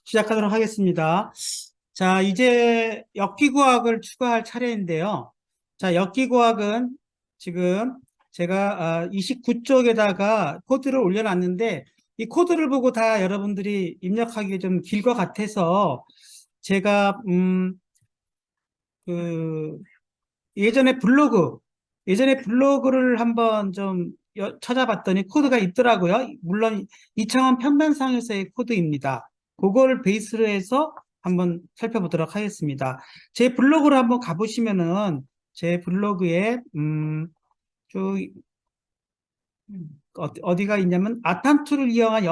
시작하도록 하겠습니다. 자, 이제 역기구학을 추가할 차례인데요. 자, 역기구학은 지금 제가 29쪽에다가 코드를 올려놨는데 이 코드를 보고 다 여러분들이 입력하기 좀 길 것 같아서 제가 그 예전에 블로그를 한번 좀 찾아봤더니 코드가 있더라고요. 물론 이창원 평면상에서의 코드입니다. 그걸 베이스로 해서 한번 살펴보도록 하겠습니다. 제 블로그를 한번 가보시면은 제 블로그에 쭉 어디가 있냐면 아탄투를 이용한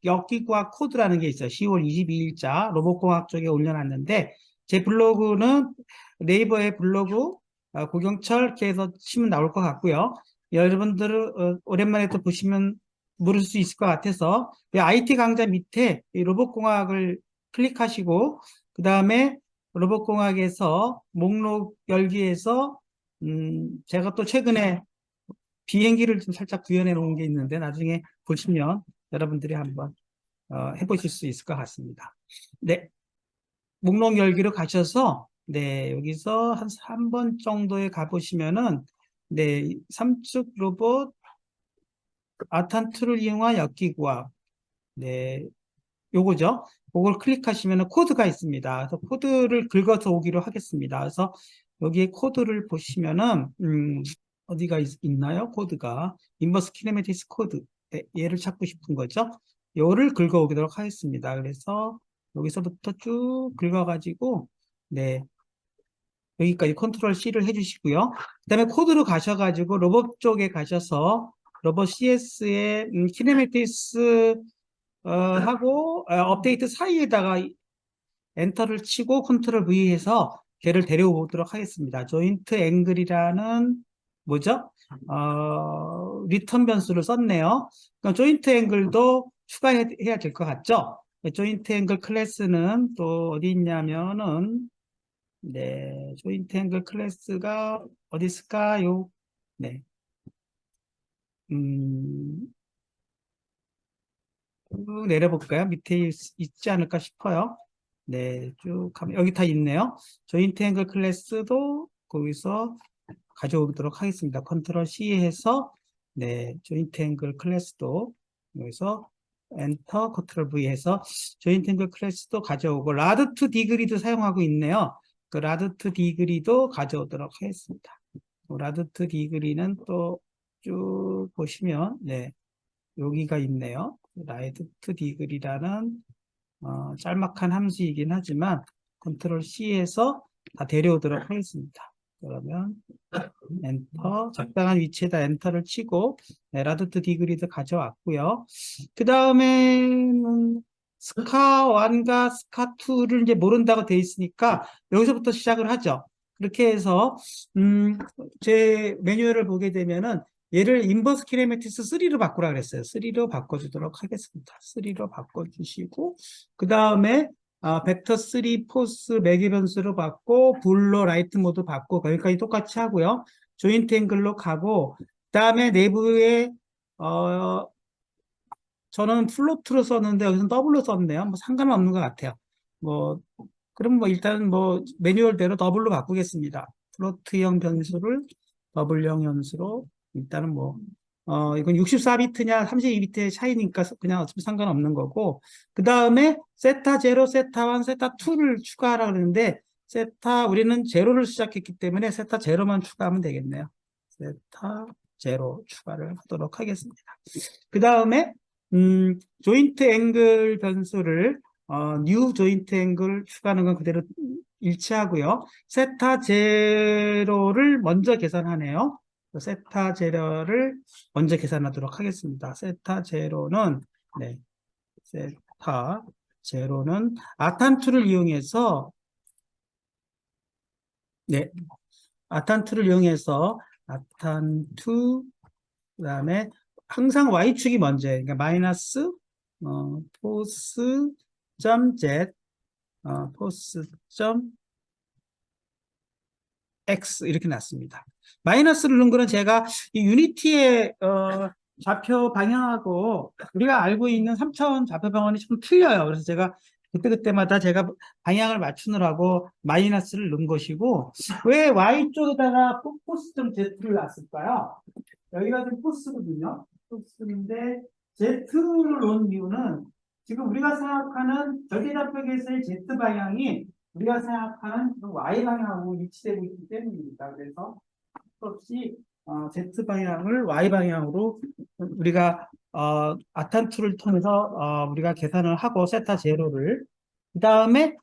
역기구학 코드라는 게 있어요. 10월 22일자 로봇공학 쪽에 올려놨는데 제 블로그는 네이버의 블로그 고경철 이렇게 해서 치면 나올 것 같고요. 여러분들은 오랜만에 또 보시면 모를 수 있을 것 같아서 이 IT 강좌 밑에 이 로봇공학을 클릭하시고 그 다음에 로봇공학에서 목록 열기에서 제가 또 최근에 비행기를 좀 살짝 구현해 놓은 게 있는데 나중에 보시면 여러분들이 한번 해보실 수 있을 것 같습니다. 네, 목록 열기로 가셔서 네, 여기서 한 3번 정도에 가보시면은 네, 삼축 로봇 아탄투를 이용한 역기구학 네, 요거죠. 그걸 클릭하시면 코드가 있습니다. 그래서 코드를 긁어서 오기로 하겠습니다. 그래서 여기에 코드를 보시면은 어디가 있나요? 코드가 인버스 키네매티스 코드 얘를 찾고 싶은 거죠. 요를 긁어 오도록 하겠습니다. 그래서 여기서부터 쭉 긁어가지고 네 여기까지 컨트롤 C를 해주시고요. 그 다음에 코드로 가셔가지고 로봇 쪽에 가셔서 로봇 CS의 키네매티스 하고 업데이트 사이에다가 엔터를 치고 컨트롤 V 해서 걔를 데려오도록 하겠습니다. 조인트 앵글이라는 뭐죠? 리턴 변수를 썼네요. 그러니까 조인트 앵글도 추가해야 될 것 같죠? 조인트 앵글 클래스는 또 어디 있냐면은 네, 조인트 앵글 클래스가 어디 있을까요? 네. 음, 쭉 내려볼까요? 밑에 있지 않을까 싶어요. 네, 쭉 가면 여기 다 있네요. 조인트 앵글 클래스도 거기서 가져오도록 하겠습니다. 컨트롤 C 해서 네, 조인트 앵글 클래스도 여기서 엔터 컨트롤 V 해서 조인트 앵글 클래스도 가져오고 라드 투 디그리도 사용하고 있네요. 그 라드 투 디그리도 가져오도록 하겠습니다. 라드 투 디그리는 또 쭉 보시면 네, 여기가 있네요. 라이트 투 디글이라는 짤막한 함수이긴 하지만 컨트롤 C에서 다 데려오도록 하겠습니다. 그러면 엔터 적당한 위치에다 엔터를 치고 라드 투 디그리도 가져왔고요. 그 다음에는 스카 1과 스카 2를 이제 모른다고 돼 있으니까 여기서부터 시작을 하죠. 그렇게 해서 제 매뉴얼을 보게 되면은 얘를 인버스 키네매티스 3로 바꾸라 그랬어요. 3로 바꿔주도록 하겠습니다. 3로 바꿔주시고 그 다음에 벡터 3 포스 매개 변수로 받고 불로 라이트 모드 받고 거기까지 똑같이 하고요. 조인트 앵글로 가고 그 다음에 내부에 저는 플로트로 썼는데 여기서 더블로 썼네요. 뭐 상관은 없는 것 같아요. 뭐 그럼 뭐 일단 뭐 매뉴얼대로 더블로 바꾸겠습니다. 플로트형 변수를 더블형 변수로 일단은 뭐 이건 64비트냐 32비트의 차이니까 그냥 어차피 상관없는 거고 그 다음에 세타 0, 세타 1, 세타 2를 추가하라 그러는데 우리는 제로를 시작했기 때문에 세타 0만 추가하면 되겠네요. 세타 0 추가를 하도록 하겠습니다. 그 다음에 조인트 앵글 변수를 뉴 조인트 앵글 추가하는 건 그대로 일치하고요. 세타 제로를 먼저 계산하네요. 세타 제로를 먼저 계산하도록 하겠습니다. 세타 제로는 네, 세타 제로는 아탄투를 이용해서 네, 아탄투를 이용해서 아탄투 그다음에 항상 y축이 먼저예요. 그러니까 마이너스 포스 점 z 포스 점 x 이렇게 났습니다. 마이너스를 넣은 거는 제가 이 유니티의 좌표 방향하고 우리가 알고 있는 3차원 좌표 방향이 좀 틀려요. 그래서 제가 그때그때마다 제가 방향을 맞추느라고 마이너스를 넣은 것이고, 왜 Y쪽에다가 포스점 Z를 놨을까요? 여기가 지금 포스거든요. 포스인데, Z를 놓은 이유는 지금 우리가 생각하는 절대좌표계에서의 Z 방향이 우리가 생각하는 그 Y 방향하고 위치되고 있기 때문입니다. 그래서 없이 Z 방향을 Y 방향으로 우리가 아탄투를 통해서 우리가 계산을 하고 세타 제로를 그 다음에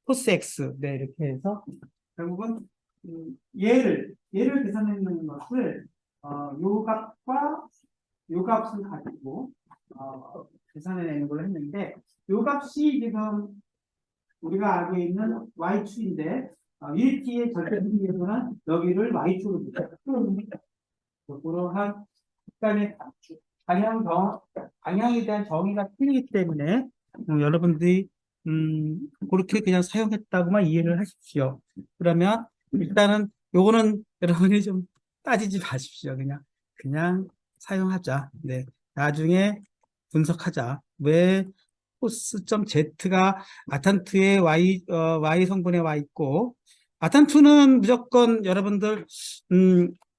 코스 X 네 이렇게 해서 결국은 얘를 계산해내는 것을 요 값과 요 값을 가지고 계산해내는 걸 했는데 요 값이 지금 우리가 알고 있는 y축인데 UT의 절대비에서는 여기를 y축으로 봅니다. 그러한 약간의 방향에 대한 정의가 틀리기 때문에 여러분들이 그렇게 그냥 사용했다고만 이해를 하십시오. 그러면 일단은 요거는 여러분이 좀 따지지 마십시오. 그냥 사용하자. 네, 나중에 분석하자. 왜 포스점 Z가 아탄투의 Y 성분에 와 있고, 아탄투는 무조건 여러분들,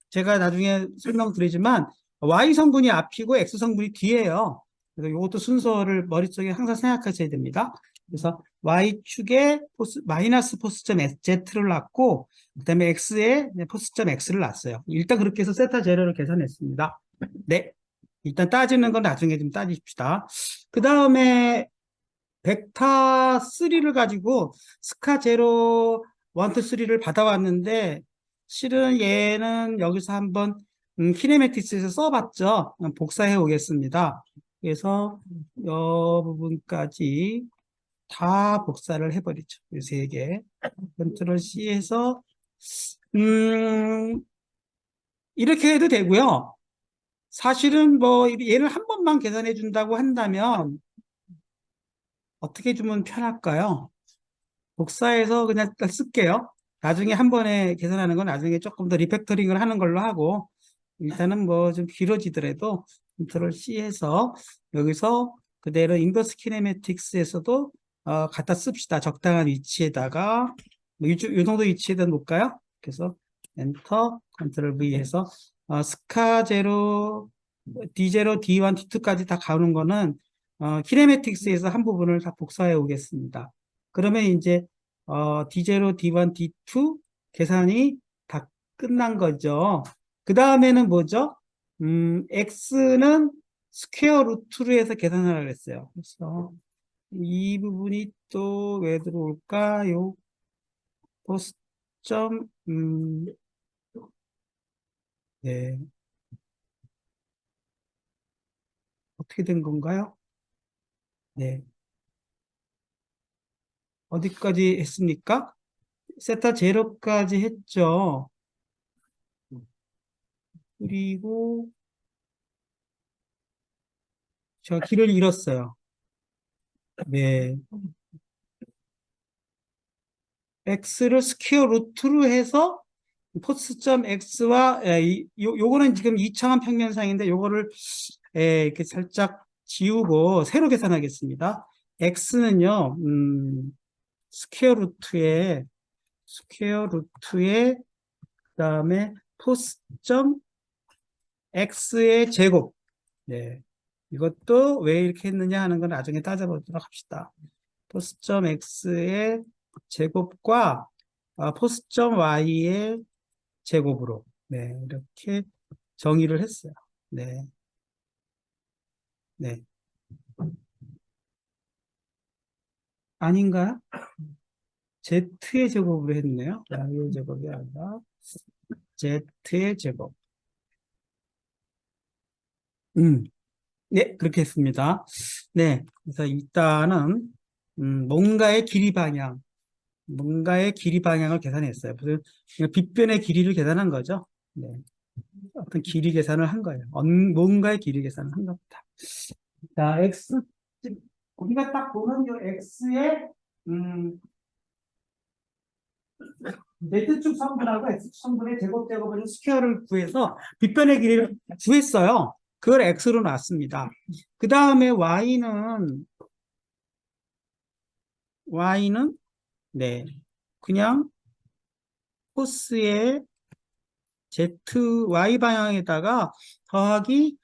제가 나중에 설명드리지만, Y 성분이 앞이고 X 성분이 뒤에요. 그래서 이것도 순서를 머릿속에 항상 생각하셔야 됩니다. 그래서 Y축에 마이너스 포스점 Z를 놨고, 그 다음에 X에 포스점 X를 놨어요. 일단 그렇게 해서 세타 제로를 계산했습니다. 네. 일단 따지는 건 나중에 좀 따집시다. 그 다음에 벡터 3를 가지고 스카 제로 1, 2, 3를 받아왔는데 실은 얘는 여기서 한번 키네매틱스에서 써봤죠. 복사해 오겠습니다. 그래서 이 부분까지 다 복사를 해버리죠. 이 세 개. 컨트롤 C에서 이렇게 해도 되고요. 사실은 뭐 얘를 한 번만 계산해 준다고 한다면 어떻게 주면 편할까요? 복사해서 그냥 쓸게요. 나중에 한 번에 계산하는 건 나중에 조금 더 리팩터링을 하는 걸로 하고 일단은 뭐 좀 길어지더라도 컨트롤 C에서 여기서 그대로 인버스 키네매틱스에서도 갖다 씁시다. 적당한 위치에다가 이 정도 위치에다 놓을까요? 그래서 엔터 컨트롤 V 해서 스카 제로 D0, D1, D2까지 다 가는 거는 키네매틱스에서 한 부분을 다 복사해 오겠습니다. 그러면 이제 D0, D1, D2 계산이 다 끝난 거죠. 그 다음에는 뭐죠? X는 스퀘어 루트로 해서 계산하라고 했어요. 그래서 이 부분이 또 왜 들어올까요? 포스점, 네. 어떻게 된 건가요? 네. 어디까지 했습니까? 세타 제로까지 했죠. 그리고 제가 길을 잃었어요. 네. X를 스퀘어 루트로 해서 포스점 X와 요거는 지금 이차원 평면상인데 요거를 이렇게 살짝 지우고 새로 계산하겠습니다. X는요, 스퀘어 루트에 그다음에 포스점 X의 제곱. 네. 이것도 왜 이렇게 했느냐 하는 건 나중에 따져보도록 합시다. 포스점 X의 제곱과 포스점 Y의 제곱으로 네, 이렇게 정의를 했어요. 네. 네. 아닌가요? Z의 제곱으로 했네요. Y의 제곱이 아니라 Z의 제곱. 네, 그렇게 했습니다. 네, 그래서 일단은 뭔가의 길이 방향을 계산했어요. 무슨 빗변의 길이를 계산한 거죠. 네, 어떤 길이 계산을 한 거예요. 뭔가의 길이 계산을 한 겁니다. 자, X 우리가 딱 보는 이 X의 Z축 성분하고 X축 성분의 제곱을 스퀘어를 구해서 빗변의 길이를 구했어요. 그걸 X로 놨습니다. 그 다음에 Y는 y는 네, 그냥 코스의 y 방향에다가 더하기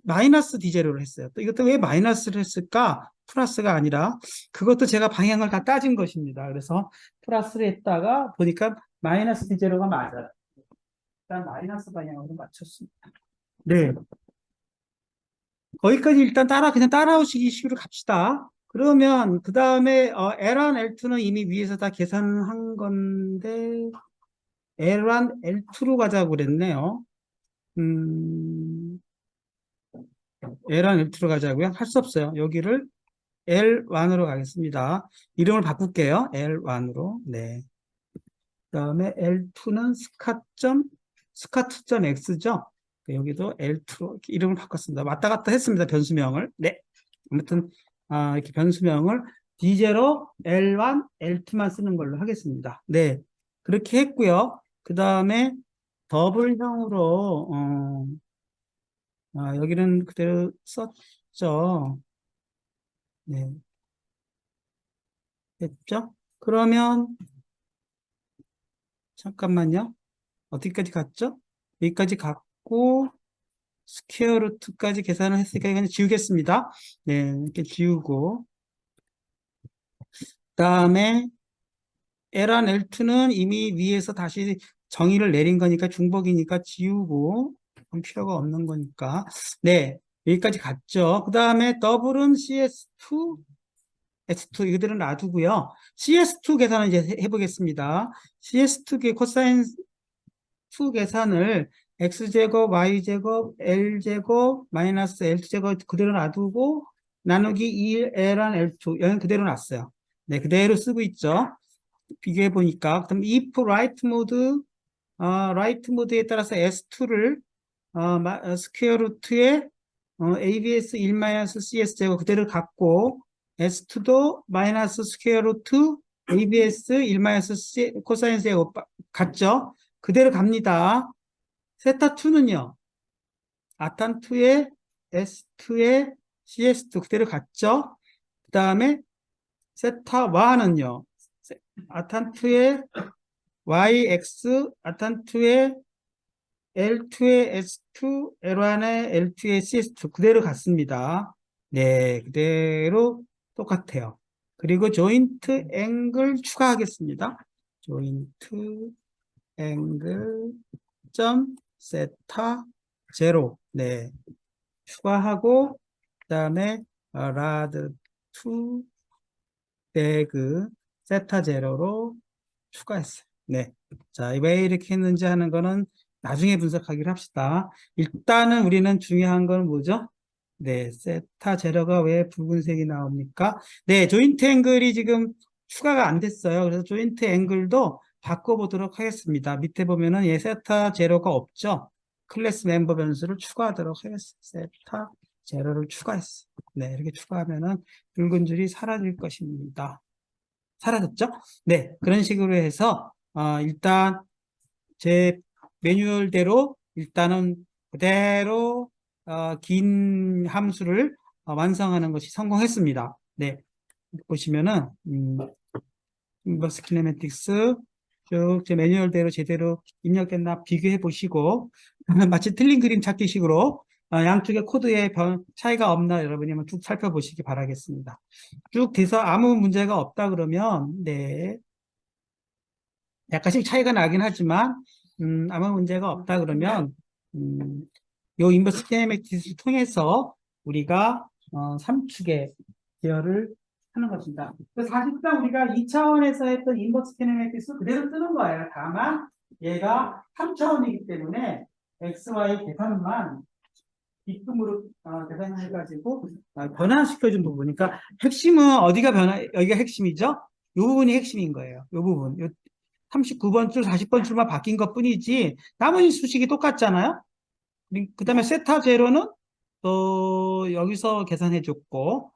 마이너스 d제로를 했어요. 또 이것도 왜 마이너스를 했을까? 플러스가 아니라 그것도 제가 방향을 다 따진 것입니다. 그래서 플러스를 했다가 보니까 마이너스 d제로가 맞아요. 일단 마이너스 방향으로 맞췄습니다. 네. 거기까지 일단 그냥 따라오시기 식으로 갑시다. 그러면, 그 다음에, L1, L2는 이미 위에서 다 계산한 건데, L1, L2로 가자고 그랬네요. L1, L2로 가자고요? 할 수 없어요. 여기를 L1으로 가겠습니다. 이름을 바꿀게요. L1으로. 네. 그 다음에 L2는 스카트.x죠. 여기도 L2로 이름을 바꿨습니다. 왔다 갔다 했습니다. 변수명을. 네. 아무튼, 이렇게 변수명을 D0, L1, L2만 쓰는 걸로 하겠습니다. 네. 그렇게 했고요. 그 다음에 더블형으로, 여기는 그대로 썼죠. 네. 됐죠? 그러면, 잠깐만요. 어디까지 갔죠? 여기까지 갔고, 스퀘어 루트까지 계산을 했으니까 이건 지우겠습니다. 네, 이렇게 지우고. 그 다음에 L1, L2는 이미 위에서 다시 정의를 내린 거니까 중복이니까 지우고, 그건 필요가 없는 거니까. 네, 여기까지 갔죠. 그 다음에 더블은 CS2, S2 이거들은 놔두고요. CS2 계산을 이제 해보겠습니다. CS2 코사인 2 계산을 x제곱, y제곱, l제곱, 마이너스 l2제곱 그대로 놔두고 나누기 2, l한 l2 여기는 그대로 놨어요. 네, 그대로 쓰고 있죠. 비교해 보니까 그럼 if right mode, right mode에 따라서 s2를 스퀘어 루트에 abs 1-cs 제곱 그대로 갖고 s2도 마이너스 스퀘어 루트 abs 1-c 코사인 제곱 같죠? 그대로 갑니다. 세타2는요, 아탄2에 S2에 CS2 그대로 갔죠? 그 다음에 세타1은요, 아탄2에 YX, 아탄2에 L2에 S2, L1에 L2에 CS2 그대로 갔습니다. 네, 그대로 똑같아요. 그리고 조인트 앵글 추가하겠습니다. 조인트 앵글 점 세타 제로 네 추가하고 그다음에 라드 투 배그 세타 제로로 추가했어요. 네, 자, 왜 이렇게 했는지 하는 거는 나중에 분석하기로 합시다. 일단은 우리는 중요한 건 뭐죠? 네, 세타 제로가 왜 붉은색이 나옵니까? 네, 조인트 앵글이 지금 추가가 안 됐어요. 그래서 조인트 앵글도 바꿔보도록 하겠습니다. 밑에 보면은 예, 세타 제로가 없죠? 클래스 멤버 변수를 추가하도록 하겠습니다. 세타 제로를 추가했어요. 네, 이렇게 추가하면은 붉은 줄이 사라질 것입니다. 사라졌죠? 네, 그런 식으로 해서 일단 제 매뉴얼대로 일단은 그대로 긴 함수를 완성하는 것이 성공했습니다. 네, 보시면은 인버스 키네매틱스 쭉 제 매뉴얼대로 제대로 입력됐나 비교해 보시고 마치 틀린 그림 찾기식으로 양쪽의 코드에 차이가 없나 여러분이 한번 쭉 살펴보시기 바라겠습니다. 쭉 돼서 아무 문제가 없다 그러면 네, 약간씩 차이가 나긴 하지만 아무 문제가 없다 그러면 요 인버스 키네매틱스를 통해서 우리가 3축의 계열을 하는 것입니다. 사실상 우리가 2차원에서 했던 인버스 키네매틱스 그대로 쓰는 거예요. 다만 얘가 3차원이기 때문에 x, y 계산만 빗금으로 계산해가지고 변화시켜준 부분. 그러니까 핵심은 여기가 핵심이죠? 이 부분이 핵심인 거예요. 이 부분. 요 39번 줄, 40번 줄만 바뀐 것 뿐이지 나머지 수식이 똑같잖아요? 그 다음에 세타 제로는 또 여기서 계산해 줬고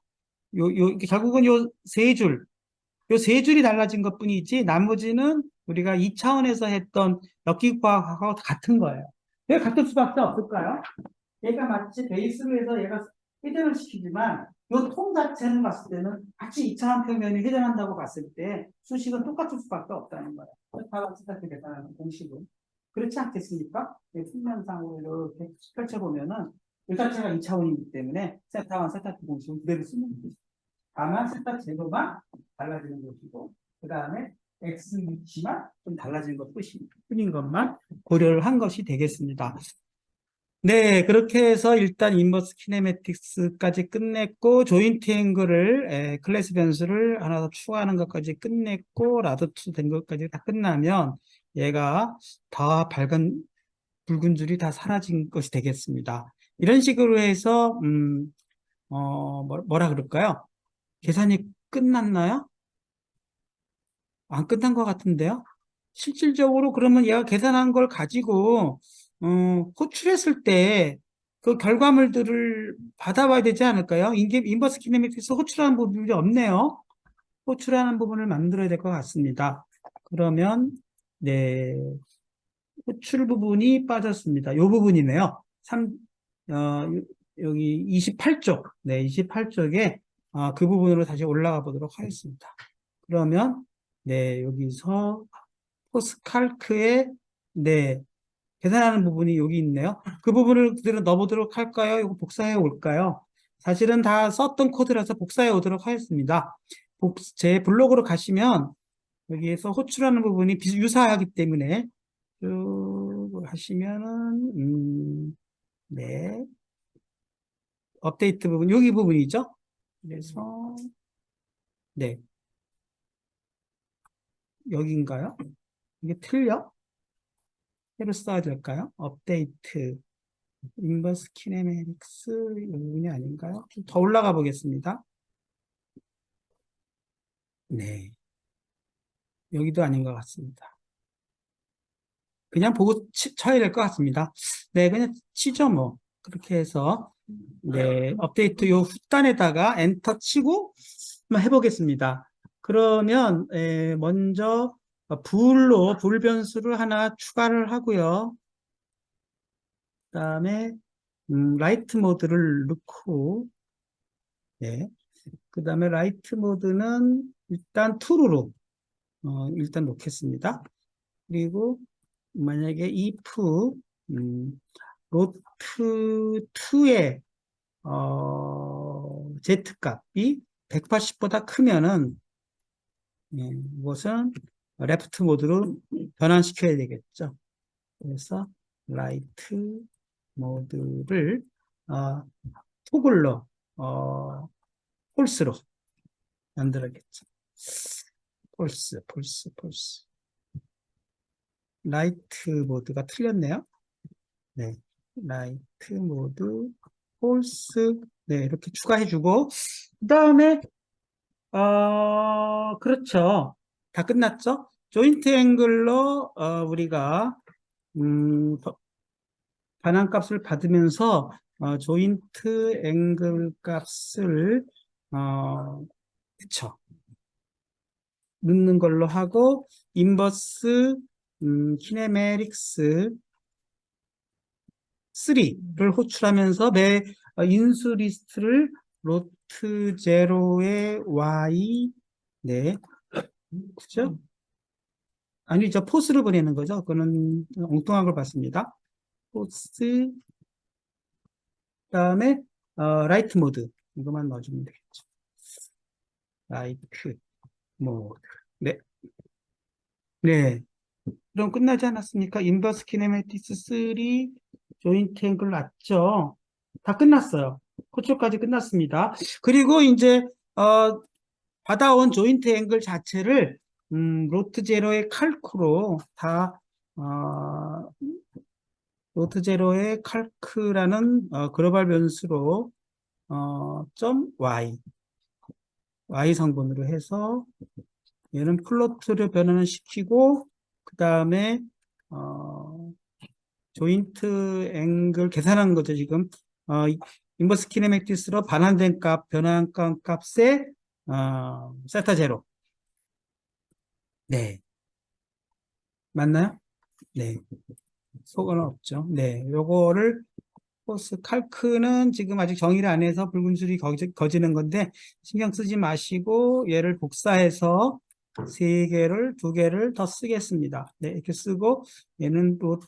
결국은 요 세 줄이 달라진 것 뿐이지 나머지는 우리가 2차원에서 했던 역기과학하고 같은 거예요. 왜 같을 수밖에 없을까요? 얘가 마치 베이스로 해서 얘가 헤딩을 시키지만 이 통 자체는 봤을 때는 같이 이차원 평면이 회전한다고 봤을 때 수식은 똑같을 수밖에 없다는 거예요. 세타와 세타를 계산하는 공식은. 그렇지 않겠습니까? 평면상으로 이렇게 펼쳐보면은 이 자체가 이차원이기 때문에 세타와 세타 공식은 그대로 쓰는 거죠. 다만 세타 제도만 달라지는 것이고 그 다음에 x 위치만 좀 달라지는 것 뿐인 것만 고려를 한 것이 되겠습니다. 네, 그렇게 해서 일단 인버스 키네매틱스까지 끝냈고 조인트 앵글을 클래스 변수를 하나 더 추가하는 것까지 끝냈고 라드2 된 것까지 다 끝나면 얘가 다 밝은 붉은 줄이 다 사라진 것이 되겠습니다. 이런 식으로 해서 뭐라 그럴까요? 계산이 끝났나요? 안 끝난 것 같은데요? 실질적으로 그러면 얘가 계산한 걸 가지고 호출했을 때 그 결과물들을 받아봐야 되지 않을까요? 인버스 키네매틱스 호출하는 부분이 없네요. 호출하는 부분을 만들어야 될 것 같습니다. 그러면 네, 호출 부분이 빠졌습니다. 이 부분이네요. 여기 28쪽, 네, 28쪽에 그 부분으로 다시 올라가 보도록 하겠습니다. 그러면 네, 여기서 포스칼크에 네, 계산하는 부분이 여기 있네요. 그 부분을 그대로 넣어보도록 할까요? 이거 복사해 올까요? 사실은 다 썼던 코드라서 복사해 오도록 하겠습니다. 제 블로그로 가시면 여기에서 호출하는 부분이 유사하기 때문에 쭉 하시면은 네, 업데이트 부분 여기 부분이죠. 그래서 네, 여기인가요? 이게 틀려? 새로 써야 될까요? 업데이트 인버스 키네매틱스 이 부분이 아닌가요? 좀 더 올라가 보겠습니다. 네, 여기도 아닌 것 같습니다. 그냥 보고 쳐야 될 것 같습니다. 네, 그냥 치죠 뭐. 그렇게 해서 네, 업데이트 요 후단에다가 엔터 치고 한번 해보겠습니다. 그러면 먼저 불 변수를 하나 추가를 하고요. 그다음에 라이트 모드를 넣고 네. 그다음에 라이트 모드는 일단 true로 일단 놓겠습니다. 그리고 만약에 if 로트 2의 z값이 180보다 크면은 이것은 레프트 모드로 변환시켜야 되겠죠. 그래서 라이트 모드를 토글로 폴스로 만들어야겠죠. 폴스. 라이트 모드가 틀렸네요. 네. 라이트 모드, 폴스. 네, 이렇게 추가해주고. 그 다음에, 그렇죠. 다 끝났죠? 조인트 앵글로, 우리가, 반환값을 받으면서, 조인트 앵글 값을, 그쵸. 넣는 걸로 하고, 인버스, 키네메릭스 3를 호출하면서 매 인수 리스트를 로트 제로의 y 네 그죠? 아니죠 포스를 보내는 거죠. 그거는 엉뚱한 걸 봤습니다. 포스 그다음에 라이트 모드 이것만 넣어주면 되겠죠. 라이트 모드 네. 네. 그럼 끝나지 않았습니까? 인버스 키네매틱스 3 조인트 앵글 났죠? 다 끝났어요. 호출까지 끝났습니다. 그리고 이제 받아온 조인트 앵글 자체를 로트 제로의 칼크로 다 로트 제로의 칼크라는 글로벌 변수로 점 y 성분으로 해서 얘는 플로트를 변환을 시키고 그 다음에 조인트 앵글 계산한 거죠 지금 인버스 키네매틱스로 반환된 값 변환 값에 세타 제로 네 맞나요? 네 속은 없죠. 네 요거를 포스 칼크는 지금 아직 정의를 안 해서 붉은 줄이 거지는 건데 신경 쓰지 마시고 얘를 복사해서 두 개를 더 쓰겠습니다. 네, 이렇게 쓰고 얘는 로트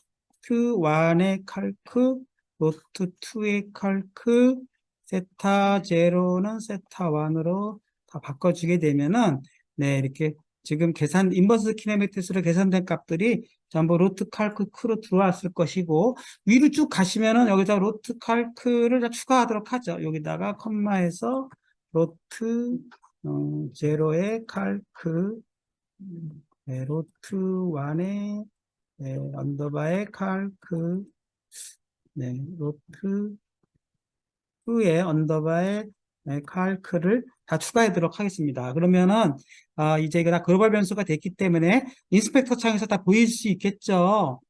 1의 칼크, 로트 2의 칼크, 세타 0는 세타 1으로 다 바꿔주게 되면은 네, 이렇게 지금 인버스 키네매틱스로 계산된 값들이 전부 로트 칼크 크로 들어왔을 것이고 위로 쭉 가시면은 여기다 로트 칼크를 다 추가하도록 하죠. 여기다가 컴마에서 로트 0의 칼크, 네, 로트 1의 네, 언더바의 칼크, 네, 로트 2의 언더바의 네, 칼크를 다 추가하도록 하겠습니다. 그러면은 이제 이거 다 글로벌 변수가 됐기 때문에 인스펙터 창에서 다 보일 수 있겠죠.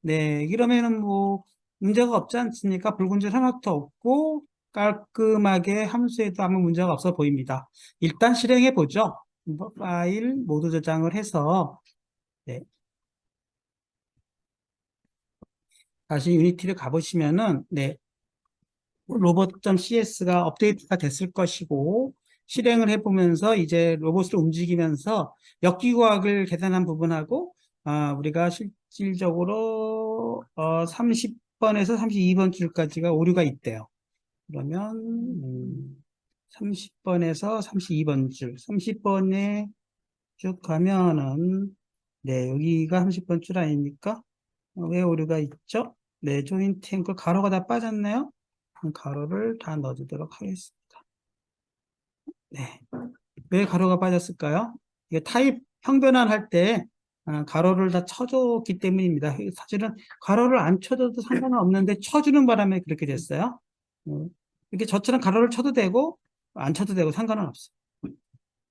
네, 이러면은 뭐 문제가 없지 않습니까? 붉은 줄 하나도 없고 깔끔하게 함수에도 아무 문제가 없어 보입니다. 일단 실행해 보죠. 파일 모두 저장을 해서 네, 다시 유니티를 가보시면은 네, 로봇.cs가 업데이트가 됐을 것이고 실행을 해보면서 이제 로봇을 움직이면서 역기구학을 계산한 부분하고 우리가 실질적으로 30번에서 32번 줄까지가 오류가 있대요. 그러면 30번에서 32번 줄, 30번에 쭉 가면은 네, 여기가 30번 줄 아닙니까? 왜 오류가 있죠? 네, 조인트 앵글 가로가 다 빠졌네요. 가로를 다 넣어주도록 하겠습니다. 네. 왜 가로가 빠졌을까요? 이게 타입 형변환할 때 가로를 다 쳐줬기 때문입니다. 사실은 가로를 안 쳐줘도 상관은 없는데 쳐주는 바람에 그렇게 됐어요. 이렇게 저처럼 가로를 쳐도 되고 안 쳐도 되고 상관은 없어요.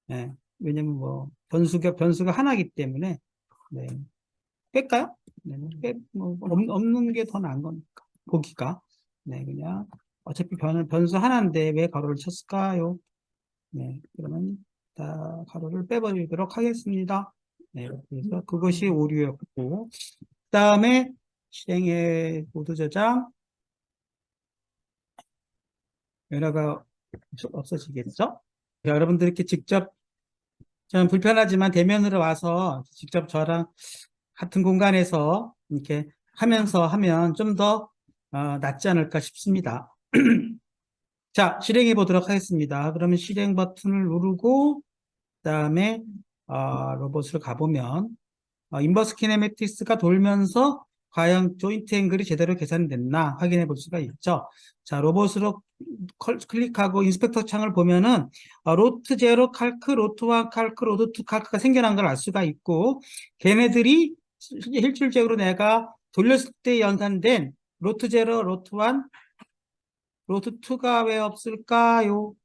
네. 왜냐면 뭐 변수가 하나이기 때문에 네. 뺄까요? 네. 뭐 없는 게 더 나은 거니까 보기가 네 그냥 어차피 변수 하나인데 왜 가로를 쳤을까요? 네, 그러면 다 가로를 빼버리도록 하겠습니다. 네, 그래서 그것이 오류였고, 그 다음에 실행의 모드 저장, 변화가 없어지겠죠? 자, 여러분들 이렇게 직접, 저는 불편하지만 대면으로 와서 직접 저랑 같은 공간에서 이렇게 하면서 하면 좀 더 낫지 않을까 싶습니다. 자, 실행해 보도록 하겠습니다. 그러면 실행 버튼을 누르고, 그 다음에 로봇을 가보면 인버스 키네매틱스가 돌면서 과연 조인트 앵글이 제대로 계산됐나 확인해 볼 수가 있죠. 자, 로봇으로 클릭하고 인스펙터 창을 보면은 로트 제로 칼크, 로트 1 칼크, 로트 2 칼크가 생겨난 걸 알 수가 있고 걔네들이 실질적으로 내가 돌렸을 때 연산된 로트 제로, 로트 1, 로트 2가 왜 없을까요?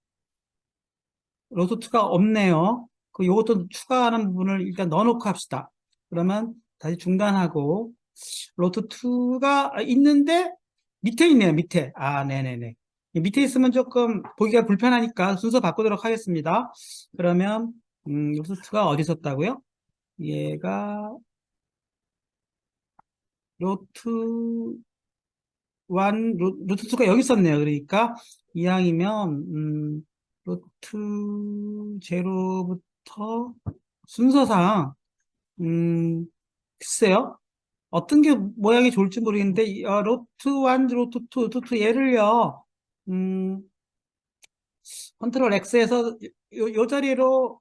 로트 2가 없네요. 요것도 추가하는 부분을 일단 넣어놓고 합시다. 그러면 다시 중단하고 로트 2가 있는데 밑에 있네요. 밑에. 네네네. 밑에 있으면 조금 보기가 불편하니까 순서 바꾸도록 하겠습니다. 그러면 로트 2가 어디 있었다고요? 얘가 로트 1, 로트 2가 여기 있었네요. 그러니까 이항이면 로트 제로부터 순서상 글쎄요. 어떤 게 모양이 좋을지 모르겠는데 로트 1, 로트 2, 로트 2 얘를요. 컨트롤 X에서 요 자리로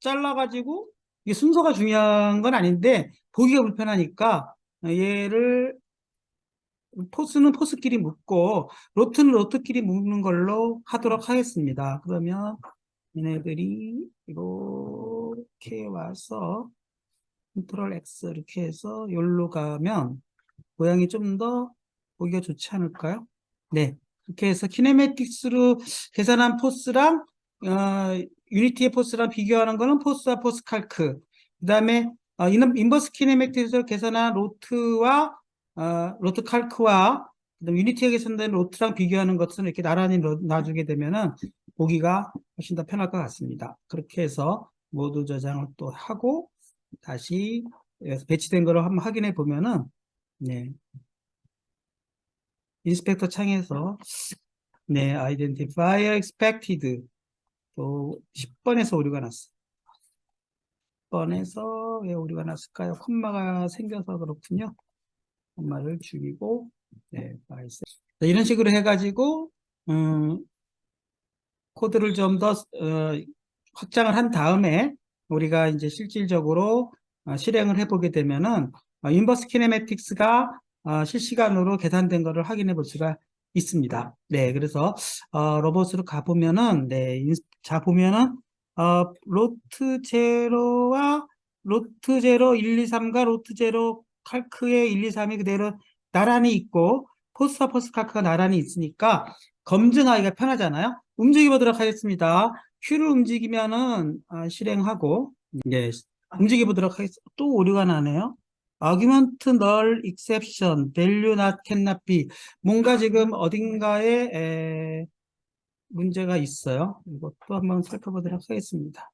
잘라가지고 이 순서가 중요한 건 아닌데 보기가 불편하니까 얘를 포스는 포스끼리 묶고 로트는 로트끼리 묶는 걸로 하도록 하겠습니다. 그러면 얘네들이 이렇게 와서 컨트롤 X 이렇게 해서 여기로 가면 모양이 좀 더 보기가 좋지 않을까요? 네. 이렇게 해서 키네매틱스로 계산한 포스랑 유니티의 포스랑 비교하는 거는 포스와 포스 칼크. 그 다음에 인버스 키네매틱스로 계산한 로트와 로트 칼크와 그다음에 유니티에 계산된 로트랑 비교하는 것은 이렇게 나란히 놔주게 되면은 보기가 훨씬 더 편할 것 같습니다. 그렇게 해서 모두 저장을 또 하고 다시 배치된 거를 한번 확인해 보면은 네. 인스펙터 창에서 네, identifier expected 또 10번에서 오류가 났어. 10번에서 왜 오류가 났을까요? 콤마가 생겨서 그렇군요. 콤마를 죽이고 네, 나이스. 이런 식으로 해가지고 코드를 좀 더 확장을 한 다음에 우리가 이제 실질적으로 실행을 해보게 되면은 인버스 키네매틱스가 실시간으로 계산된 것을 확인해 볼 수가 있습니다. 네, 그래서 로봇으로 가보면은 자 보면은 로트 제로와 로트 제로 1, 2, 3과 로트 제로 칼크의 1, 2, 3이 그대로 나란히 있고 포스와 포스트 칼크가 나란히 있으니까 검증하기가 편하잖아요. 움직여 보도록 하겠습니다. Q를 움직이면은 실행하고 네, 움직여 보도록 하겠습니다. 또 오류가 나네요. argument null exception value not cannot be 뭔가 지금 어딘가에 문제가 있어요. 이것도 한번 살펴보도록 하겠습니다.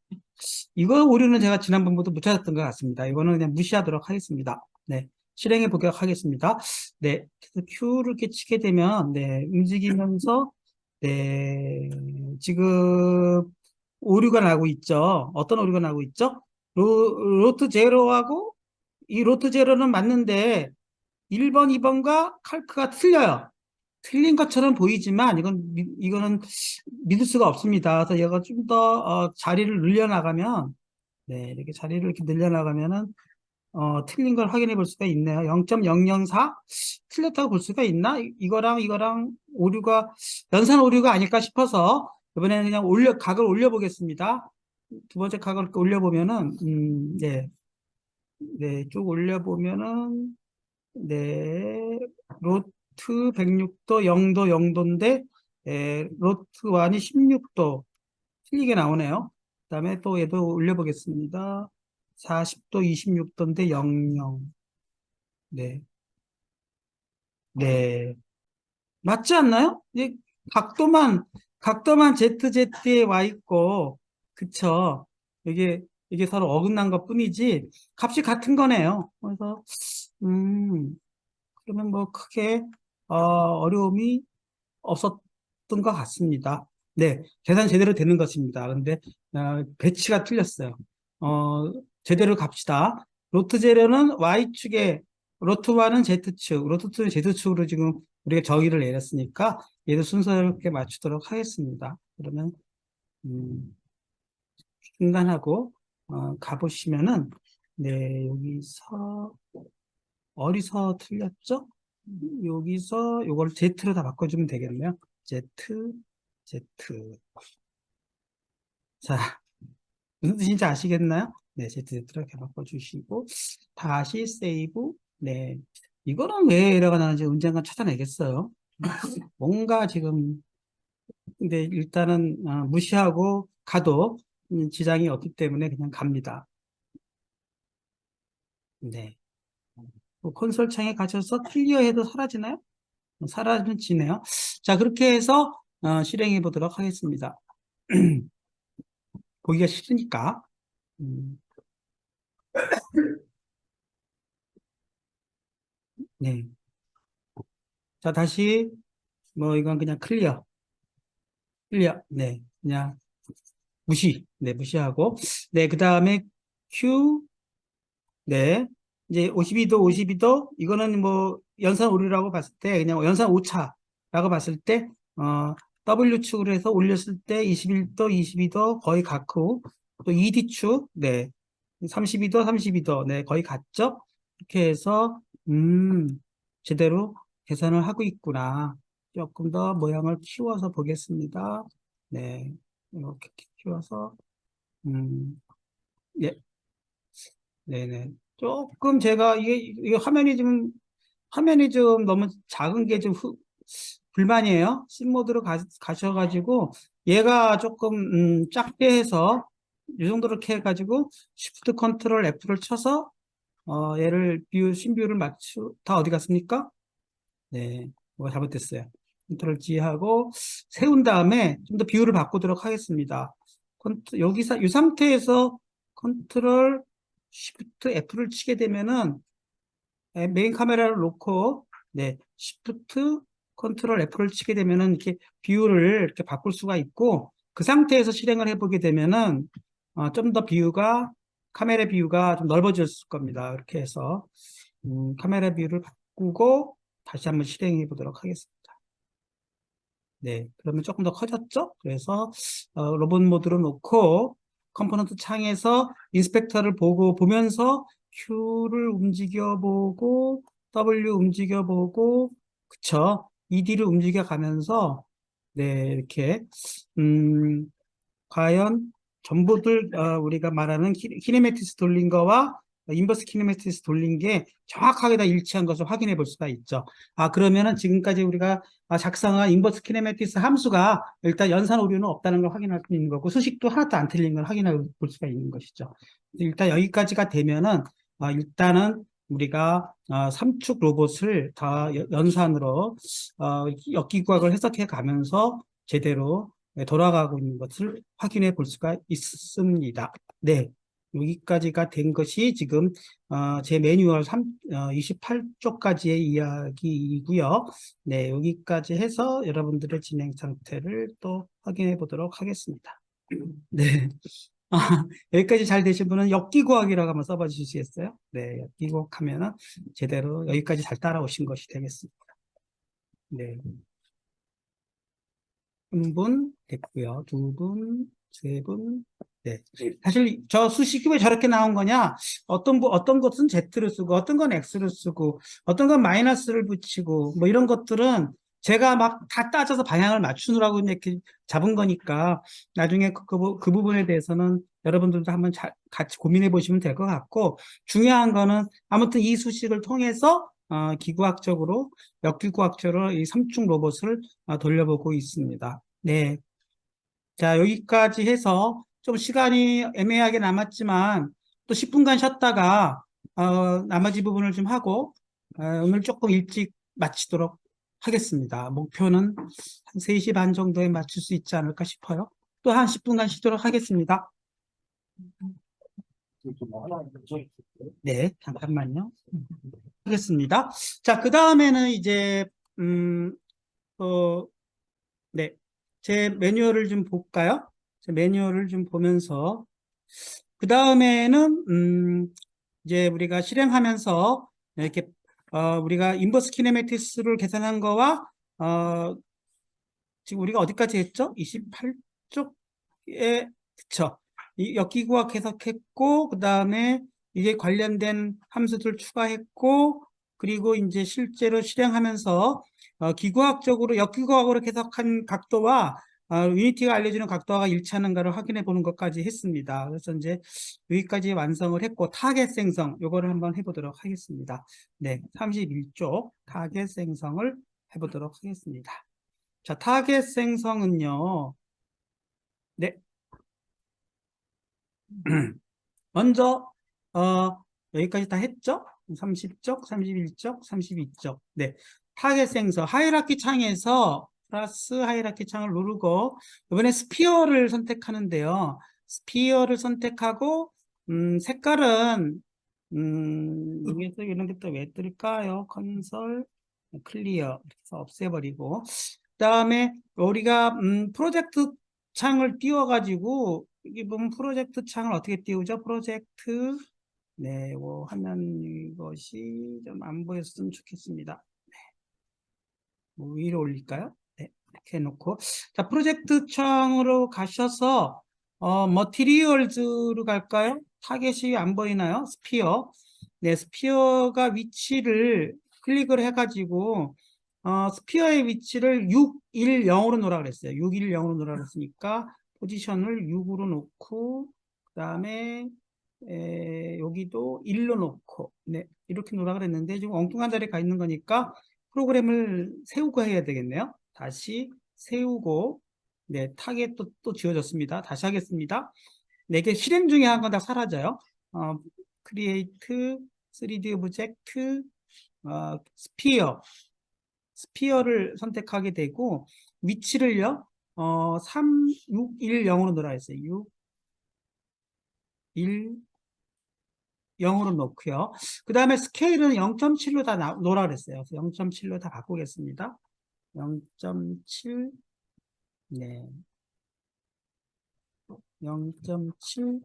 이거 오류는 제가 지난번부터 못 찾았던 것 같습니다. 이거는 그냥 무시하도록 하겠습니다. 네, 실행해 보도록 하겠습니다. 네, 그래서 Q를 이렇게 치게 되면 네, 움직이면서 네, 지금 오류가 나고 있죠. 어떤 오류가 나고 있죠? 로트 제로하고 이 로트 제로는 맞는데 1번, 2번과 칼크가 틀려요. 틀린 것처럼 보이지만 이거는 믿을 수가 없습니다. 그래서 얘가 좀 더 자리를 늘려나가면 네, 이렇게 자리를 이렇게 늘려나가면은 틀린 걸 확인해 볼 수가 있네요. 0.004 틀렸다고 볼 수가 있나? 이거랑 오류가 연산 오류가 아닐까 싶어서 이번에는 그냥 각을 올려 보겠습니다. 두 번째 각을 이렇게 올려 보면은 네. 네, 쭉 올려 보면은 네, 로트 106도 0도 0도인데 로트 1이 16도 틀리게 나오네요. 그다음에 또 얘도 올려 보겠습니다. 40도 26도인데 00. 네. 네. 맞지 않나요? 각도만 ZZ에 와 있고, 그쵸? 이게 서로 어긋난 것 뿐이지, 값이 같은 거네요. 그래서, 그러면 뭐 크게, 어려움이 없었던 것 같습니다. 네. 계산 제대로 되는 것입니다. 근데, 배치가 틀렸어요. 어, 제대로 갑시다. 로트 재료는 Y축에, 로트 1은 Z축, 로트 2는 Z축으로 지금 우리가 정의를 내렸으니까 얘도 순서롭게 맞추도록 하겠습니다. 그러면, 중단하고, 가보시면은, 네, 여기서, 어디서 틀렸죠? 여기서 요걸 Z로 다 바꿔주면 되겠네요. Z, Z. 자, 무슨 뜻인지 아시겠나요? 네, ZZ로 이렇게 바꿔주시고, 다시 세이브. 네. 이거는 왜 에러가 나는지 언젠가 찾아내겠어요. 뭔가 지금, 근데 일단은 무시하고 가도 지장이 없기 때문에 그냥 갑니다. 네. 뭐 콘솔 창에 가셔서 클리어해도 사라지나요? 사라지네요. 자, 그렇게 해서 실행해 보도록 하겠습니다. 보기가 싫으니까. 음, 네. 자, 다시 뭐 이건 그냥 클리어. 네, 그냥 네, 무시하고. 네, 그 다음에 Q, 네, 이제 52도, 52도, 이거는 뭐 연산 오류라고 봤을 때, 그냥 연산 오차라고 봤을 때, W축으로 해서 올렸을 때 21도, 22도 거의 같고, 또 ED축, 네, 32도, 32도, 네, 거의 같죠? 이렇게 해서, 제대로 계산을 하고 있구나. 조금 더 모양을 키워서 보겠습니다. 네, 이렇게 키워서, 음, 예, 네네. 조금 제가 이게 화면이 좀 너무 작은 게 좀 불만이에요. 씹모드로 가셔가지고, 얘가 조금, 작게 해서, 이 정도로 이렇게 해가지고, Shift 컨트롤 F를 쳐서, 얘를 신뷰를 다 어디 갔습니까? 네, 뭐가 잘못됐어요. 컨트롤 G 하고 세운 다음에 좀 더 비율을 바꾸도록 하겠습니다. 여기서 이 상태에서 컨트롤 Shift F를 치게 되면은 메인 카메라를 놓고 네, Shift 컨트롤 F를 치게 되면은 이렇게 비율을 이렇게 바꿀 수가 있고, 그 상태에서 실행을 해보게 되면은 좀 더 카메라 뷰가 좀 넓어질 겁니다. 이렇게 해서 카메라 뷰를 바꾸고 다시 한번 실행해 보도록 하겠습니다. 네, 그러면 조금 더 커졌죠? 그래서 로봇 모드로 놓고 컴포넌트 창에서 인스펙터를 보면서 Q를 움직여보고 W 움직여보고 그쵸? ED를 움직여가면서 네, 이렇게 과연 전부들 우리가 말하는 키네매티스 돌린 거와 인버스 키네매티스 돌린 게 정확하게 다 일치한 것을 확인해 볼 수가 있죠. 그러면은 지금까지 우리가 작성한 인버스 키네매티스 함수가 일단 연산 오류는 없다는 걸 확인할 수 있는 거고, 수식도 하나도 안 틀린 걸 확인해 볼 수가 있는 것이죠. 일단 여기까지가 되면은 일단은 우리가 삼축 로봇을 다 연산으로 역기구학을 해석해 가면서 제대로 돌아가고 있는 것을 확인해 볼 수가 있습니다. 네, 여기까지가 된 것이 지금 제 매뉴얼 28쪽까지의 이야기이고요. 네, 여기까지 해서 여러분들의 진행 상태를 또 확인해 보도록 하겠습니다. 네. 여기까지 잘 되신 분은 역기구학이라고 한번 써봐 주시겠어요? 네, 역기구학 하면은 제대로 여기까지 잘 따라오신 것이 되겠습니다. 네. 한 분 됐고요. 두 분, 세 분. 네. 사실 저 수식이 왜 저렇게 나온 거냐? 어떤 것은 Z를 쓰고, 어떤 건 X를 쓰고, 어떤 건 마이너스를 붙이고, 뭐 이런 것들은 제가 막 다 따져서 방향을 맞추느라고 이렇게 잡은 거니까 나중에 그 부분에 대해서는 여러분들도 한번 같이 고민해 보시면 될 것 같고, 중요한 거는 아무튼 이 수식을 통해서 기구학적으로, 역기구학적으로 이 삼중 로봇을 돌려보고 있습니다. 네. 자, 여기까지 해서 좀 시간이 애매하게 남았지만 또 10분간 쉬었다가 나머지 부분을 좀 하고 오늘 조금 일찍 마치도록 하겠습니다. 목표는 한 3시 반 정도에 맞출 수 있지 않을까 싶어요. 또 한 10분간 쉬도록 하겠습니다. 네, 잠깐만요. 하겠습니다. 자, 그 다음에는 이제 어, 네, 제 매뉴얼을 좀 볼까요? 제 매뉴얼을 좀 보면서 그 다음에는 이제 우리가 실행하면서 이렇게 우리가 인버스 키네매티스를 계산한 거와 지금 우리가 어디까지 했죠? 28쪽에 그쵸? 이 역기구학 해석했고 그 다음에 이게 관련된 함수들 추가했고 그리고 이제 실제로 실행하면서 기구학적으로 역기구학으로 해석한 각도와 유니티가 알려주는 각도가 일치하는가를 확인해 보는 것까지 했습니다. 그래서 이제 여기까지 완성을 했고 타겟 생성 요거를 한번 해보도록 하겠습니다. 네, 31쪽 타겟 생성을 해보도록 하겠습니다. 자, 타겟 생성은요. 네. 먼저 여기까지 다 했죠? 30쪽, 31쪽, 32쪽. 네. 타겟 생성 하이라키 창에서 플러스 하이라키 창을 누르고 이번에 스피어를 선택하는데요. 스피어를 선택하고 색깔은 여기서 이런 게 또 왜 뜰까요? 컨솔 클리어 이렇게 해서 없애버리고 그다음에 우리가 프로젝트 창을 띄워가지고 여기 보면 프로젝트 창을 어떻게 띄우죠? 프로젝트 네, 뭐 화면 이것이 좀 안 보였으면 좋겠습니다. 뭐 위로 올릴까요? 네, 이렇게 해놓고 자 프로젝트 창으로 가셔서 머티리얼즈로 갈까요? 타겟이 안 보이나요? 스피어 네, 스피어가 위치를 클릭을 해가지고 스피어의 위치를 6, 1, 0으로 놓으라 그랬어요. 6, 1, 0으로 놓으라 그랬으니까 포지션을 6으로 놓고 그 다음에 여기도 1로 놓고 네, 이렇게 놓으라 그랬는데 지금 엉뚱한 자리에 가 있는 거니까 프로그램을 세우고 해야 되겠네요. 다시 세우고 네, 타겟도 또 지워졌습니다. 다시 하겠습니다. 네, 이게 실행 중에 한 건 다 사라져요. 크리에이트 3D 오브젝트 스피어 스피어를 선택하게 되고 위치를요 3, 6, 1, 0으로 놓으라 했어요. 6, 1, 0으로 놓고요. 그 다음에 스케일은 0.7로 다 놓으라 그랬어요. 그래서 0.7로 다 바꾸겠습니다. 0.7, 네, 0.7,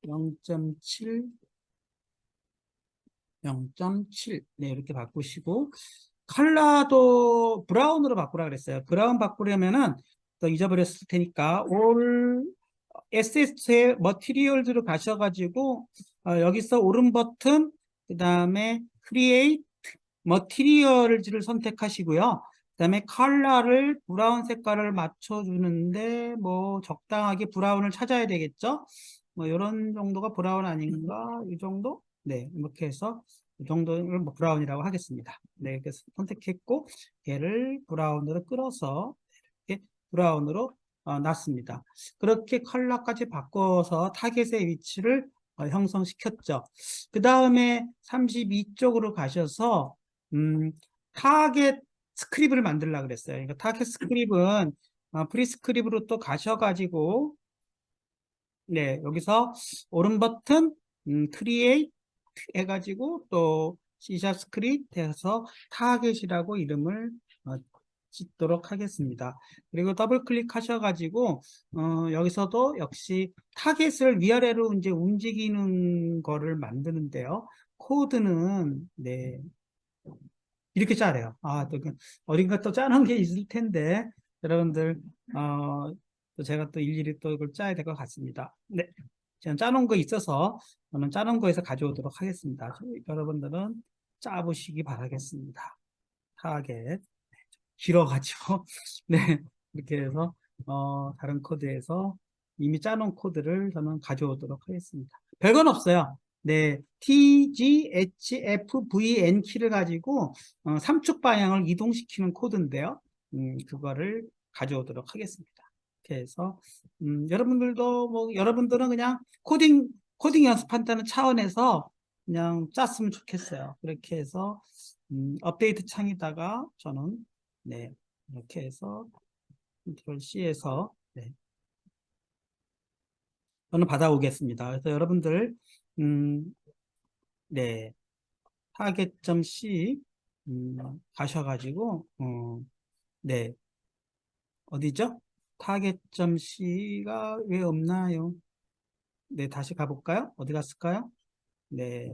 0.7, 0.7, 네, 이렇게 바꾸시고, 컬러도 브라운으로 바꾸라 그랬어요. 브라운 바꾸려면은 또 잊어버렸을 테니까, 올 SS의 머티리얼즈로 가셔가지고, 여기서 오른 버튼, 그 다음에 크리에이트 머티리얼즈를 선택하시고요. 그 다음에 컬러를 브라운 색깔을 맞춰주는데 뭐 적당하게 브라운을 찾아야 되겠죠. 뭐 이런 정도가 브라운 아닌가? 이 정도? 네, 이렇게 해서 이 정도를 뭐 브라운이라고 하겠습니다. 네, 그래서 선택했고 얘를 브라운으로 끌어서 이렇게 브라운으로 놨습니다. 그렇게 컬러까지 바꿔서 타겟의 위치를 형성시켰죠. 그 다음에 32쪽으로 가셔서 음, 타겟 스크립을 만들려고 그랬어요. 그러니까 타겟 스크립은 프리스크립으로 또 가셔가지고 네, 여기서 오른 버튼 크리에이트 해가지고 또 C# 스크립트 해서 타겟이라고 이름을 짓도록 하겠습니다. 그리고 더블 클릭하셔가지고 여기서도 역시 타겟을 위아래로 이제 움직이는 거를 만드는데요. 코드는 네, 이렇게 짜래요. 또 어딘가 또 짜는 게 있을 텐데 여러분들 또 제가 또 일일이 또 이걸 짜야 될 것 같습니다. 네, 저는 짜놓은 거 있어서 저는 짜놓은 거에서 가져오도록 하겠습니다. 여러분들은 짜보시기 바라겠습니다. 타겟 길어가지고 네, 이렇게 해서 다른 코드에서 이미 짜놓은 코드를 저는 가져오도록 하겠습니다. 별건 없어요. 네, T, G, H, F, V, N 키를 가지고 삼축 방향을 이동시키는 코드인데요. 그거를 가져오도록 하겠습니다. 이렇게 해서 여러분들도 뭐 여러분들은 그냥 코딩 연습한다는 차원에서 그냥 짰으면 좋겠어요. 그렇게 해서 업데이트 창에다가 저는 네, 이렇게 해서 컨트롤 C에서 네, 저는 받아오겠습니다. 그래서 여러분들 네, 타겟점 C 가셔가지고 네, 어디죠? 타겟점 C가 왜 없나요? 네, 다시 가볼까요? 어디 갔을까요? 네,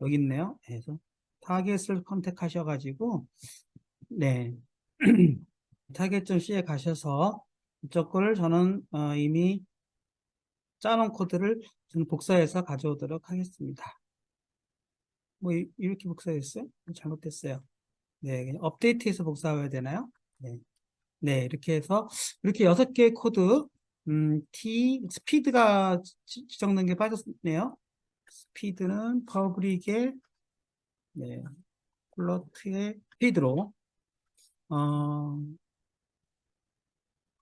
여기 있네요. 그래서 타겟을 컨택하셔가지고 네, 타겟점 C에 가셔서 이쪽 거를 저는 이미 짜놓은 코드를 저는 복사해서 가져오도록 하겠습니다. 뭐 이렇게 복사했어요? 잘못됐어요. 네, 그냥 업데이트해서 복사해야 되나요? 네, 네, 이렇게 해서 이렇게 6개의 코드 스피드가 지정된 게 빠졌네요. 스피드는 퍼블릭의 네, 플러트의 스피드로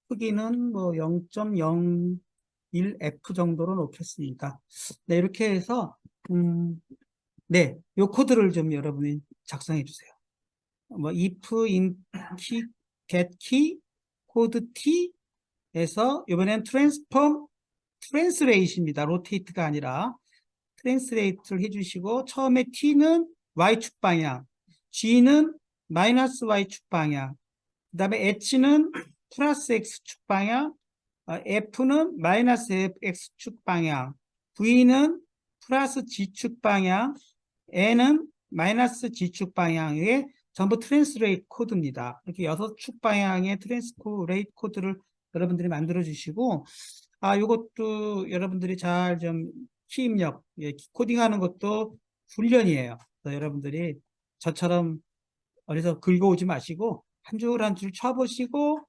크기는 뭐 0.01F 정도로 놓겠습니다. 네, 이렇게 해서 네, 요 코드를 좀 여러분이 작성해 주세요. 뭐 if, in, key, get key, 코드 t에서 이번엔 translate입니다. rotate가 아니라 translate를 해주시고 처음에 t는 y축 방향, g는 마이너스 y축 방향, 그 다음에 h는 플러스 x축 방향, f는 마이너스 x축 방향, v는 플러스 g축 방향, n은 마이너스 g축 방향의 전부 트랜스레이트 코드입니다. 이렇게 6축 방향의 트랜스레이트 코드를 여러분들이 만들어 주시고 이것도 여러분들이 잘 좀 키입력, 코딩하는 것도 훈련이에요. 그래서 여러분들이 저처럼 어디서 긁어오지 마시고 한 줄 한 줄 쳐보시고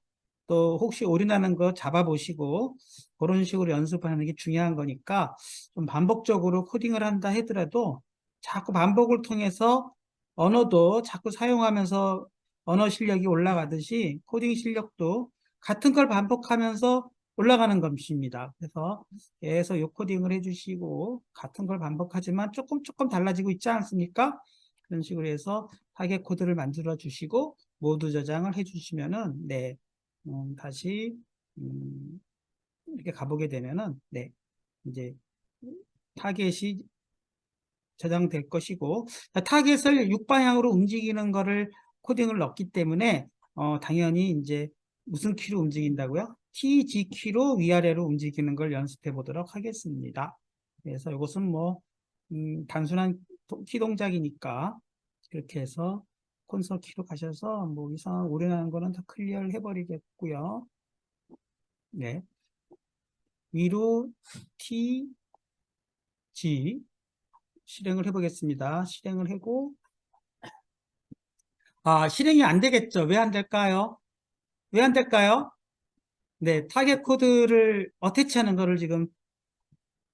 또 혹시 올인하는 거 잡아보시고 그런 식으로 연습하는 게 중요한 거니까 좀 반복적으로 코딩을 한다 하더라도 자꾸 반복을 통해서 언어도 자꾸 사용하면서 언어 실력이 올라가듯이 코딩 실력도 같은 걸 반복하면서 올라가는 것입니다. 그래서 계속 요 코딩을 해주시고 같은 걸 반복하지만 조금 달라지고 있지 않습니까? 그런 식으로 해서 타겟 코드를 만들어 주시고 모두 저장을 해 주시면은 네, 다시 이렇게 가보게 되면은 네, 이제 타겟이 저장될 것이고 타겟을 6방향으로 움직이는 거를 코딩을 넣기 때문에 당연히 이제 무슨 키로 움직인다고요? TG 키로 위아래로 움직이는 걸 연습해 보도록 하겠습니다. 그래서 이것은 뭐 단순한 키 동작이니까 그렇게 해서 콘솔 키로 가셔서 뭐 이상한 오류나는 거는 다 클리어를 해버리겠고요. 네, 위로 TG 실행을 해보겠습니다. 실행을 하고 실행이 안 되겠죠. 왜 안 될까요? 왜 안 될까요? 네, 타겟 코드를 어태치하는 거를 지금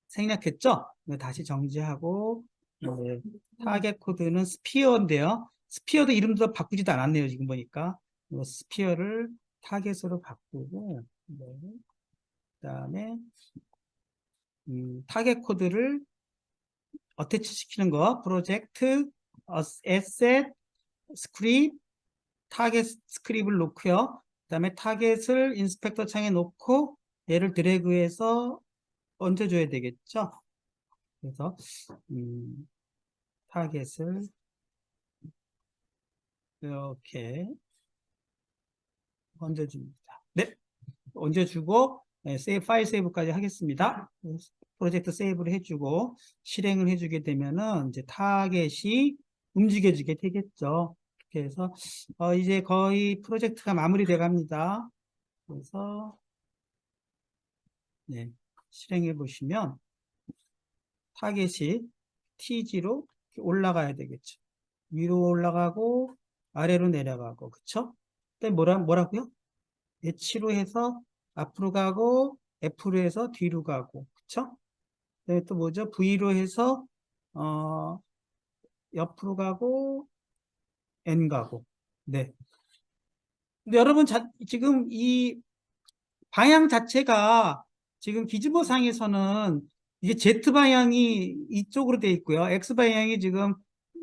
생략했죠? 네, 다시 정지하고 네, 타겟 코드는 스피어인데요. 스피어도 이름도 바꾸지도 않았네요. 지금 보니까 스피어를 타겟으로 바꾸고 네, 그다음에 타겟 코드를 어태치 시키는 거 프로젝트 에셋 스크립트 타겟 스크립을 놓고요. 그다음에 타겟을 인스펙터 창에 놓고 얘를 드래그해서 얹어줘야 되겠죠. 그래서 타겟을 이렇게 얹어줍니다. 네, 얹어주고 네, 파일 세이브까지 하겠습니다. 프로젝트 세이브를 해주고 실행을 해주게 되면은 이제 타겟이 움직여지게 되겠죠. 이렇게 해서 이제 거의 프로젝트가 마무리돼 갑니다. 그래서 네, 실행해 보시면 타겟이 TG로 올라가야 되겠죠. 위로 올라가고 아래로 내려가고 그쵸? 근데 뭐라고요? H로 해서 앞으로 가고 F로 해서 뒤로 가고 그쵸? 네, 또 뭐죠? V로 해서 어, 옆으로 가고 N 가고 네. 근데 여러분 지금 이 방향 자체가 지금 기즈모상에서는 이게 Z 방향이 이쪽으로 돼 있고요. X 방향이 지금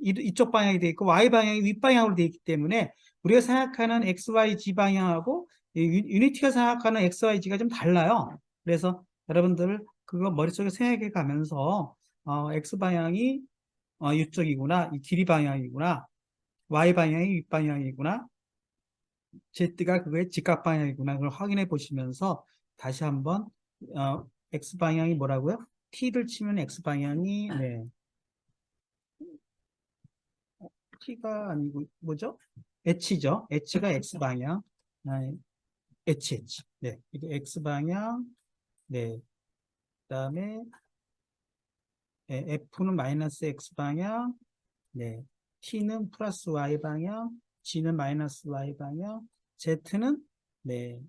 이쪽 방향이 돼 있고 Y 방향이 윗방향으로 돼 있기 때문에 우리가 생각하는 XYZ 방향하고 유니티가 생각하는 XYZ가 좀 달라요. 그래서 여러분들 그거 머릿속에 생각해 가면서 X 방향이 이쪽이구나. 이 길이 방향이구나. Y 방향이 윗방향이구나. Z가 그거의 직각 방향이구나. 그걸 확인해 보시면서 다시 한번 X 방향이 뭐라고요? T를 치면 X 방향이 네. T가 아니고 뭐죠? H죠. H가 X 방향. H. 네. 이게 X 방향. 네. 그다음에 F는 마이너스 X 방향. 네. T는 플러스 Y 방향. G는 마이너스 Y 방향. Z는 네.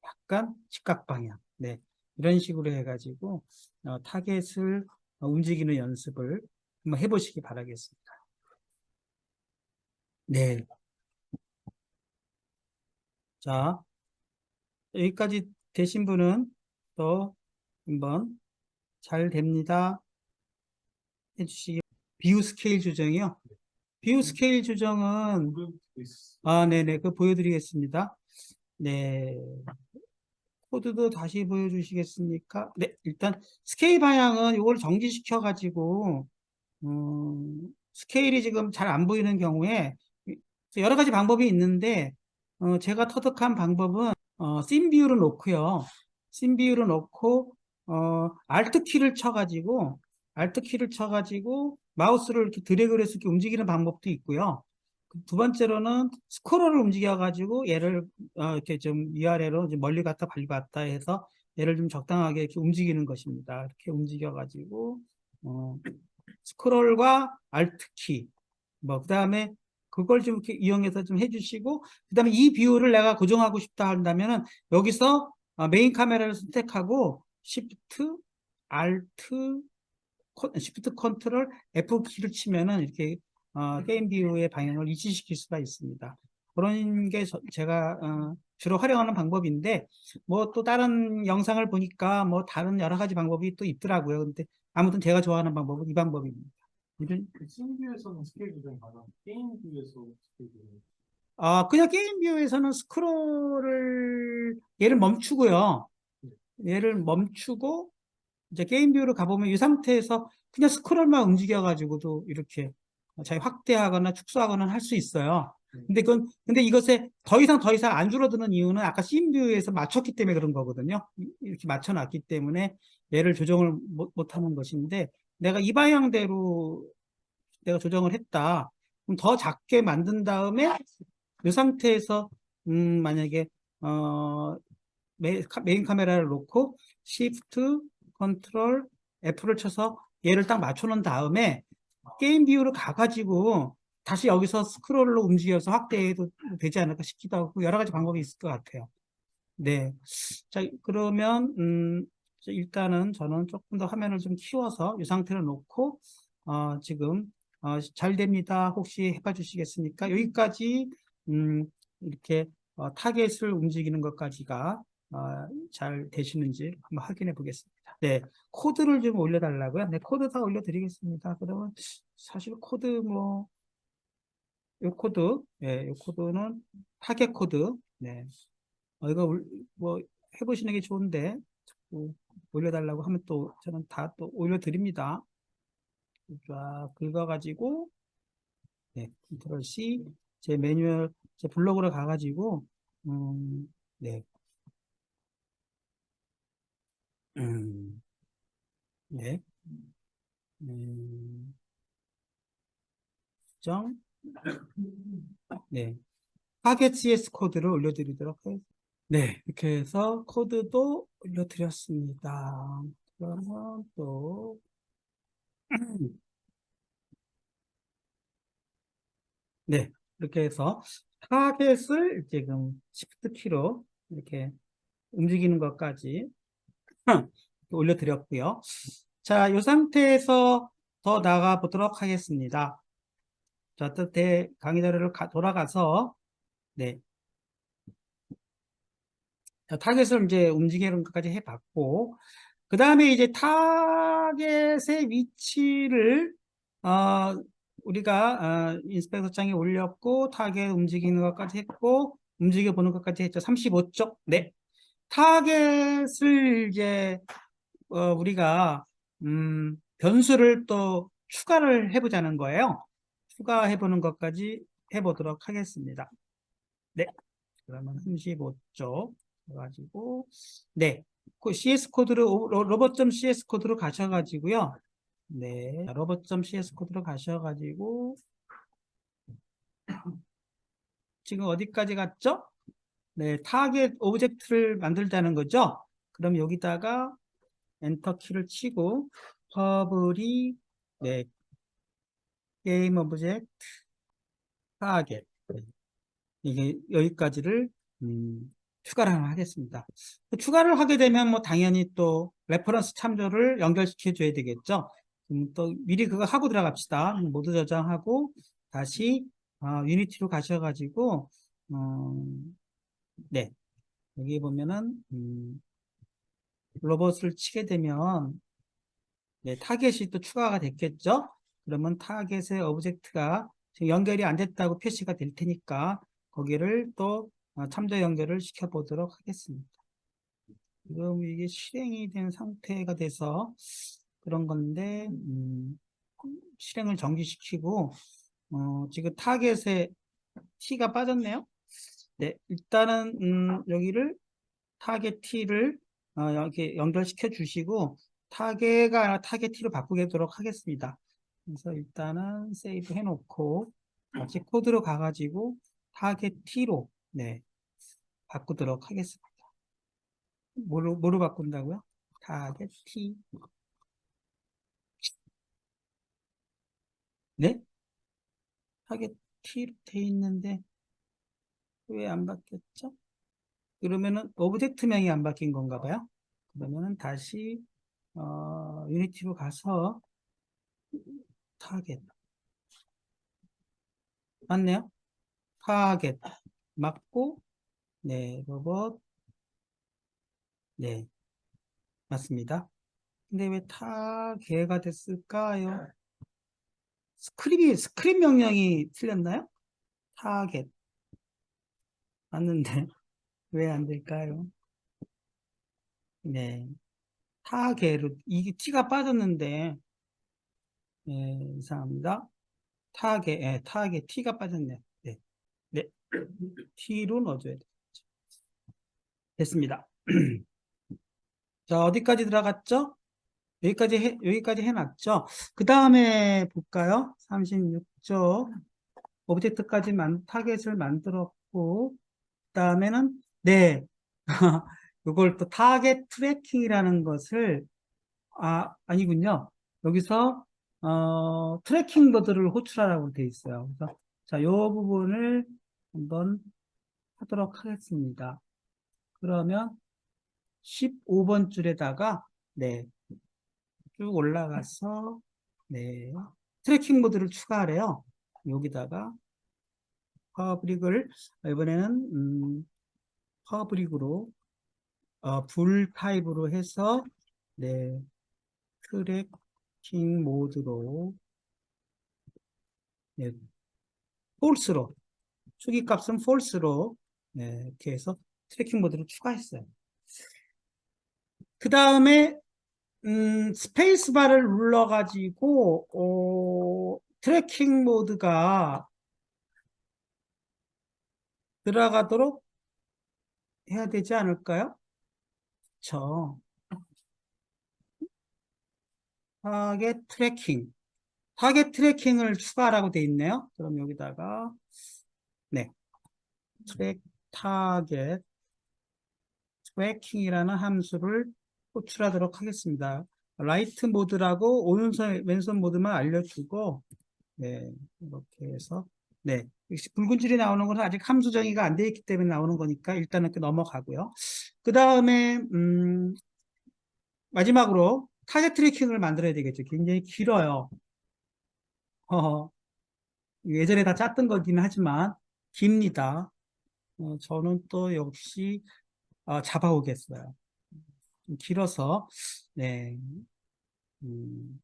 약간 직각 방향. 네. 이런 식으로 해가지고 타겟을 움직이는 연습을 한번 해보시기 바라겠습니다. 네. 자, 여기까지 되신 분은 또 한번 잘 됩니다 해주시기. 비유 스케일 조정이요. 비유 스케일 조정은 네네, 그 보여드리겠습니다. 네. 코드도 다시 보여주시겠습니까? 네, 일단 스케일 방향은 이걸 정지시켜가지고 스케일이 지금 잘 안 보이는 경우에 여러 가지 방법이 있는데 제가 터득한 방법은 씬 비율을 놓고요. 씬 비율을 놓고 Alt 키를 쳐가지고 마우스를 이렇게 드래그를 해서 이렇게 움직이는 방법도 있고요. 두 번째로는 스크롤을 움직여가지고 얘를 이렇게 좀 위아래로 좀 멀리 갔다 빨리 갔다 해서 얘를 좀 적당하게 이렇게 움직이는 것입니다. 이렇게 움직여가지고 스크롤과 Alt 키, 그 다음에 그걸 좀 이렇게 이용해서 좀 해주시고, 그 다음에 이 뷰를 내가 고정하고 싶다 한다면은 여기서 메인 카메라를 선택하고 Shift, Alt, Shift 컨트롤 F 키를 치면은 이렇게 게임 뷰의 방향을 이치시킬 수가 있습니다. 그런 게 제가 주로 활용하는 방법인데 뭐 또 다른 영상을 보니까 뭐 다른 여러 가지 방법이 또 있더라고요. 근데 아무튼 제가 좋아하는 방법은 이 방법입니다. 씬뷰에서는 스케일 조정이 가능, 게임 뷰에서 스케일 조정이. 그냥 게임 뷰에서는 스크롤을 얘를 멈추고요. 얘를 멈추고 이제 게임 뷰로 가보면 이 상태에서 그냥 스크롤만 움직여가지고도 이렇게 잘 확대하거나 축소하거나 할 수 있어요. 근데 이것에 더 이상 안 줄어드는 이유는 아까 씬뷰에서 맞췄기 때문에 그런 거거든요. 이렇게 맞춰놨기 때문에 얘를 조정을 못하는 것인데, 내가 이 방향대로 내가 조정을 했다. 그럼 더 작게 만든 다음에 이 상태에서 만약에 메인 카메라를 놓고 Shift, Control, F를 쳐서 얘를 딱 맞춰놓은 다음에 게임 뷰로 가가지고 다시 여기서 스크롤로 움직여서 확대해도 되지 않을까 싶기도 하고 여러 가지 방법이 있을 것 같아요. 네. 자, 그러면 일단은 저는 조금 더 화면을 좀 키워서 이 상태로 놓고 지금 잘 됩니다. 혹시 해봐 주시겠습니까? 여기까지 이렇게 타겟을 움직이는 것까지가 잘 되시는지 한번 확인해 보겠습니다. 네, 코드를 좀 올려달라고요. 네, 코드 다 올려드리겠습니다. 그러면 사실 코드 뭐 요 코드, 예, 요 코드는 타겟 코드. 네, 이거 뭐 해보시는 게 좋은데 자꾸 올려달라고 하면 또 저는 다 또 올려드립니다. 쫙 긁어가지고 네, 컨트롤 C 제 매뉴얼 제 블로그로 가가지고 네, 음, 네, 음, 수정, 네, 타겟 CS 코드를 올려드리도록 하겠습니다. 네, 이렇게 해서 코드도 올려드렸습니다. 그러면 또 네, 이렇게 해서 타겟을 지금 Shift 키로 이렇게 움직이는 것까지 올려드렸고요. 자, 이 상태에서 더 나가 보도록 하겠습니다. 자, 또 강의 자료를 돌아가서 네, 자, 타겟을 이제 움직이는 것까지 해봤고, 그 다음에 이제 타겟의 위치를 우리가 인스펙터 장에 올렸고 타겟 움직이는 것까지 했고 움직여 보는 것까지 했죠. 35쪽. 네. 타겟을 이제 우리가 변수를 또 추가를 해보자는 거예요. 추가해 보는 것까지 해보도록 하겠습니다. 네. 그러면 35쪽 가지고 네. 그 CS 코드로 로봇.cs 코드로 가셔가지고요. 네. 로봇.cs 코드로 가셔가지고 지금 어디까지 갔죠? 네. 타겟 오브젝트를 만들자는 거죠. 그럼 여기다가 엔터 키를 치고 퍼블이 네. 게임 오브젝트 타겟 이게 여기까지를 추가를 하겠습니다. 추가를 하게 되면 뭐 당연히 또 레퍼런스 참조를 연결시켜 줘야 되겠죠. 또 미리 그거 하고 들어갑시다. 모두 저장하고 다시 유니티로 가셔가지고 네 여기 보면은 로봇을 치게 되면 네, 타겟이 또 추가가 됐겠죠. 그러면 타겟의 오브젝트가 지금 연결이 안 됐다고 표시가 될 테니까 거기를 또 참조 연결을 시켜 보도록 하겠습니다. 지금 이게 실행이 된 상태가 돼서 그런 건데 실행을 정지시키고 지금 타겟에 T가 빠졌네요. 네, 일단은 여기를 타겟 T를 이렇게 연결시켜 주시고 타겟가 아니라 타겟 T로 바꾸도록 하겠습니다. 그래서 일단은 세이브 해놓고 같이 코드로 가가지고 타겟 T로 네, 바꾸도록 하겠습니다. 뭐로 바꾼다고요? 타겟 T. 네? 타겟 T로 돼 있는데 왜 안 바뀌었죠? 그러면은 오브젝트명이 안 바뀐 건가 봐요. 그러면은 다시 유니티로 가서 타겟 맞네요. 타겟 맞고 네 로봇 네 맞습니다. 근데 왜 타겟가 됐을까요? 스크립 명령이 틀렸나요? 타겟 맞는데 왜 안 될까요? 네 타겟으로 이게 T가 빠졌는데 네, 이상합니다. 타겟 T가 빠졌네요. 네. T로 넣어줘야 돼. 됐습니다. 자, 어디까지 들어갔죠? 여기까지 해놨죠? 그 다음에 볼까요? 36쪽. 타겟을 만들었고, 그 다음에는, 네. 이걸 또 타겟 트래킹이라는 것을, 아니군요. 여기서, 트래킹 보드를 호출하라고 되어 있어요. 그래서, 자, 이 부분을 한번 하도록 하겠습니다. 그러면 15번 줄에다가, 네. 쭉 올라가서, 네. 트래킹 모드를 추가하래요. 여기다가 퍼블릭을 이번에는 퍼블릭으로 불 타입으로 해서 네. 트래킹 모드로 네. 폴스로 초기 값은 폴스로 네. 이렇게 해서 트래킹 모드를 추가했어요. 그 다음에 스페이스바를 눌러가지고 트래킹 모드가 들어가도록 해야 되지 않을까요? 그렇죠. 타겟 트래킹을 추가하라고 돼 있네요. 그럼 여기다가 네, 타겟 트래킹이라는 함수를 호출하도록 하겠습니다. 라이트 모드라고 오른손 왼손 모드만 알려주고 네, 이렇게 해서 네, 역시 붉은 줄이 나오는 것은 아직 함수 정의가 안 되어 있기 때문에 나오는 거니까 일단은 이렇게 넘어가고요. 그 다음에 마지막으로 타겟 트래킹을 만들어야 되겠죠. 굉장히 길어요. 예전에 다 짰던 거긴 하지만 깁니다. 저는 또 역시 잡아오겠어요. 좀 길어서 네, 음,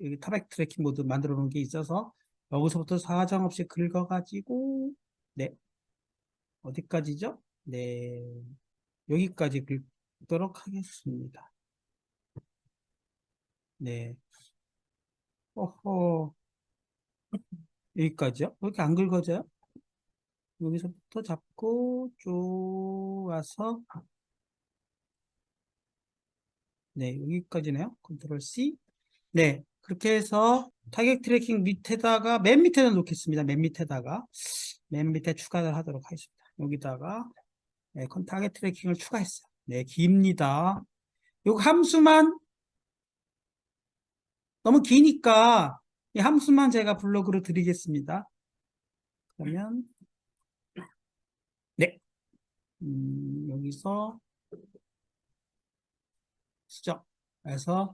여기 타겟 트래킹 모드 만들어 놓은 게 있어서 여기서부터 사정없이 긁어가지고 네, 어디까지죠? 네, 여기까지 긁도록 하겠습니다. 네, 어허, 여기까지요? 왜 이렇게 안 긁어져요? 여기서부터 잡고 쭉 와서 네, 여기까지네요. 컨트롤 C. 네, 그렇게 해서 타겟 트래킹 밑에다가 맨 밑에다 놓겠습니다. 맨 밑에 추가를 하도록 하겠습니다. 여기다가 네, 타겟 트래킹을 추가했어요. 네, 깁니다. 요 함수만 너무 기니까 이 함수만 제가 블로그로 드리겠습니다. 그러면 네, 여기서 수정. 그래서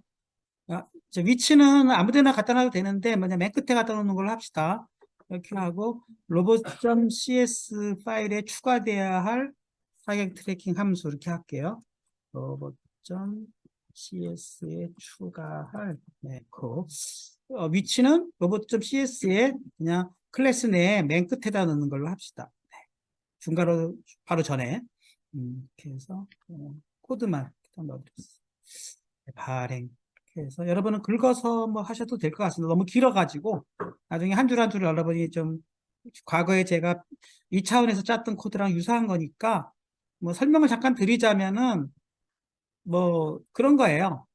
위치는 아무데나 갖다 놔도 되는데 뭐냐 맨 끝에 갖다 놓는 걸로 합시다. 이렇게 하고 로봇.cs 파일에 추가돼야 할 타겟 트래킹 함수 이렇게 할게요. 로봇.cs에 추가할 네, 위치는 로봇.cs에 그냥 클래스 내에 맨 끝에다 넣는 걸로 합시다. 네, 중괄호 바로 전에 이렇게 해서 코드만 넣어드렸어요. 네, 발행 그래서 여러분은 긁어서 뭐 하셔도 될 것 같습니다. 너무 길어가지고 나중에 한 줄 한 줄 여러분이 좀 과거에 제가 이 차원에서 짰던 코드랑 유사한 거니까 뭐 설명을 잠깐 드리자면은 뭐 그런 거예요.